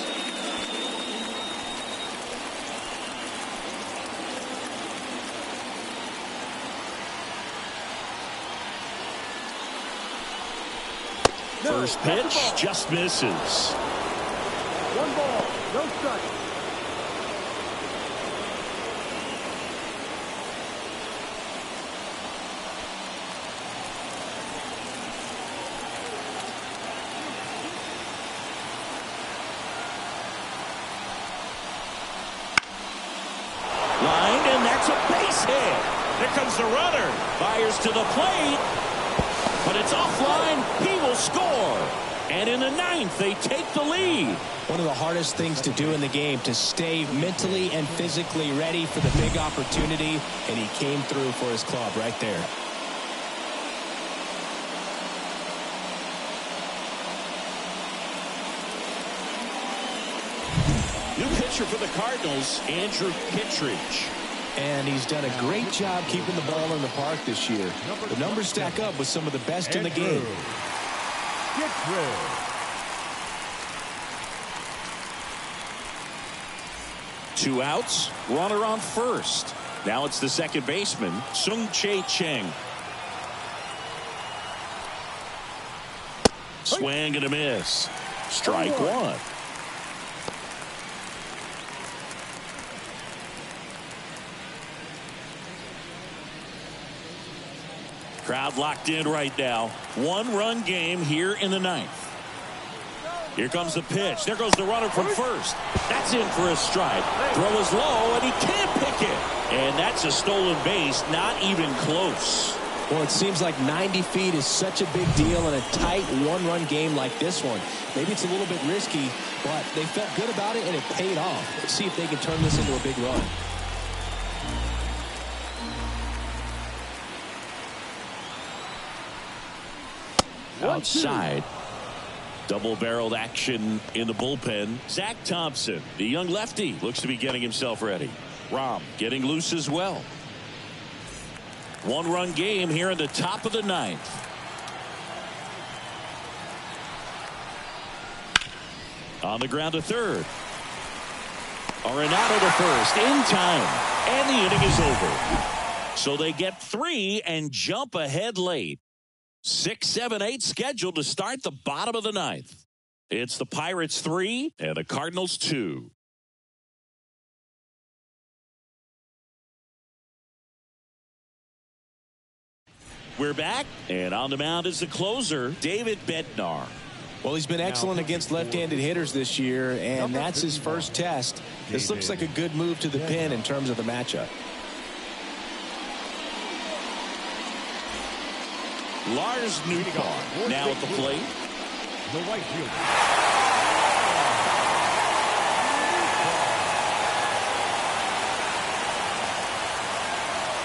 First pitch just misses. 1 ball. No strike. Line, and that's a base hit. Here comes the runner. Fires to the plate. But it's offline. He will score. And in the 9th, they take the lead. One of the hardest things to do in the game, to stay mentally and physically ready for the big opportunity. And he came through for his club right there. New pitcher for the Cardinals, Andrew Kittredge. And he's done a great job keeping the ball in the park this year. The numbers stack up with some of the best in the game. Pittsburgh. 2 outs, runner on first. Now it's the second baseman, Sung-Chae Cheng. Swing and a miss. Strike one. Crowd locked in right now. 1-run game here in the 9th. Here comes the pitch. There goes the runner from first. That's in for a strike. Throw is low, and he can't pick it. And that's a stolen base, not even close. Well, it seems like 90 feet is such a big deal in a tight 1-run game like this one. Maybe it's a little bit risky, but they felt good about it, and it paid off. Let's see if they can turn this into a big run. Outside. Double-barreled action in the bullpen. Zach Thompson, the young lefty, looks to be getting himself ready. Rom getting loose as well. 1-run game here in the top of the 9th. On the ground to third. Arenado to first in time. And the inning is over. So they get 3 and jump ahead late. 6, 7, 8 scheduled to start the bottom of the 9th. It's the Pirates 3 and the Cardinals 2. We're back, and on the mound is the closer, David Bednar. Well, he's been excellent against left-handed hitters this year, and that's his first test. This looks like a good move to the pin in terms of the matchup. Lars Nootbaar now at the plate. The right fielder.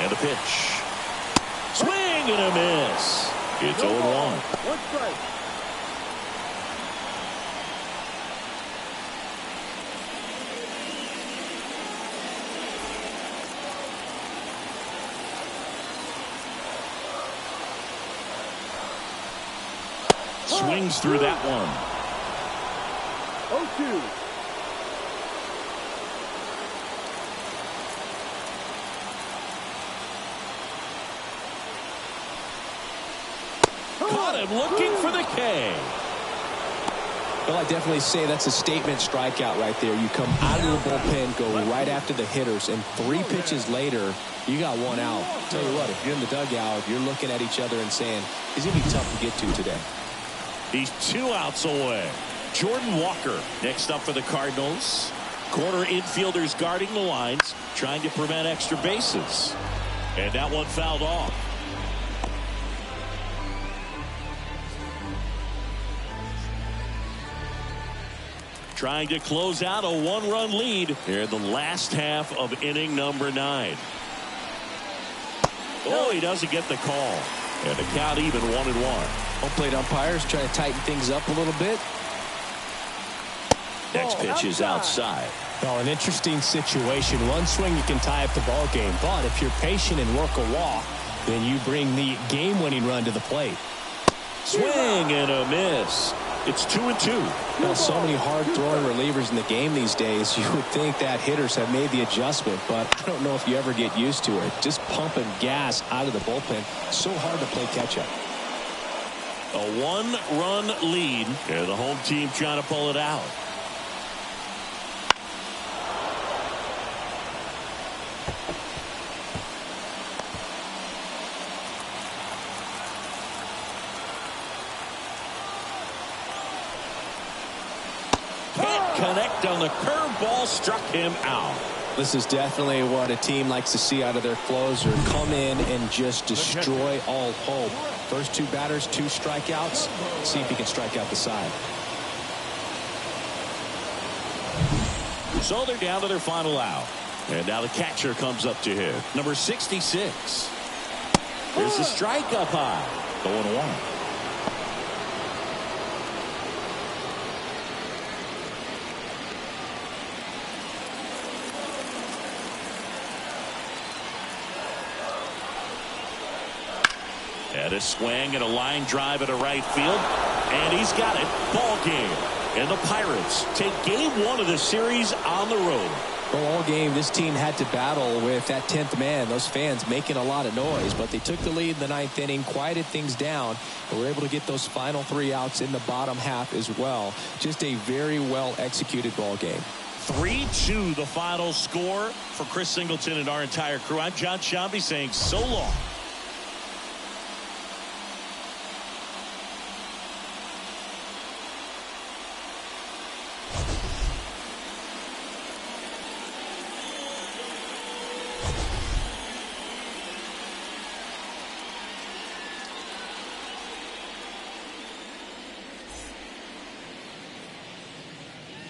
And a pitch. Swing and a miss. It's 0-1. 1 strike. Swings through that one. 0-2. Caught him looking for the K. Well, I definitely say that's a statement strikeout right there. You come out of the bullpen, go right after the hitters, and 3 pitches later, you got 1 out. Tell you what, if you're in the dugout, you're looking at each other and saying, he's going to be tough to get to today. He's 2 outs away. Jordan Walker next up for the Cardinals. Corner infielders guarding the lines, trying to prevent extra bases. And that one fouled off. Trying to close out a 1-run lead here in the last half of inning number 9. Oh, he doesn't get the call. And the count even 1-1. Home plate umpires trying to tighten things up a little bit. Next pitch is outside. Well, an interesting situation. One swing you can tie up the ball game, but if you're patient and work a walk, then you bring the game-winning run to the plate. Swing and a miss. It's 2-2. Now, so many hard-throwing relievers in the game these days, you would think that hitters have made the adjustment, but I don't know if you ever get used to it. Just pumping gas out of the bullpen. So hard to play catch-up. A 1-run lead, and the home team trying to pull it out. Connect on the curveball, struck him out. This is definitely what a team likes to see out of their closer. Come in and just destroy all hope. First 2 batters, 2 strikeouts. See if he can strike out the side. So they're down to their final out. And now the catcher comes up to hit. Number 66. There's the strike up high. 0-1. And a swing and a line drive at a right field. And he's got it. Ball game. And the Pirates take game 1 of the series on the road. Well, all game, this team had to battle with that 10th man. Those fans making a lot of noise, but they took the lead in the 9th inning, quieted things down, and were able to get those final 3 outs in the bottom half as well. Just a very well executed ball game. 3-2 the final score for Chris Singleton and our entire crew. I'm John Shambi saying so long.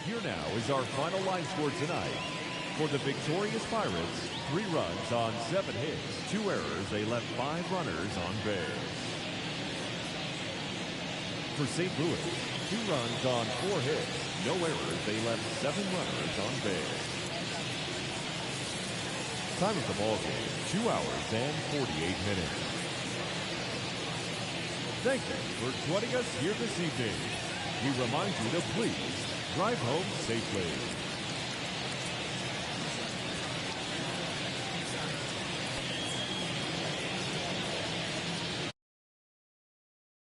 Here now is our final line score tonight. For the victorious Pirates, 3 runs on 7 hits, 2 errors. They left 5 runners on base. For St. Louis, 2 runs on 4 hits, no errors. They left 7 runners on base. Time of the ball game, 2 hours and 48 minutes. Thank you for joining us here this evening. We remind you to please drive home safely.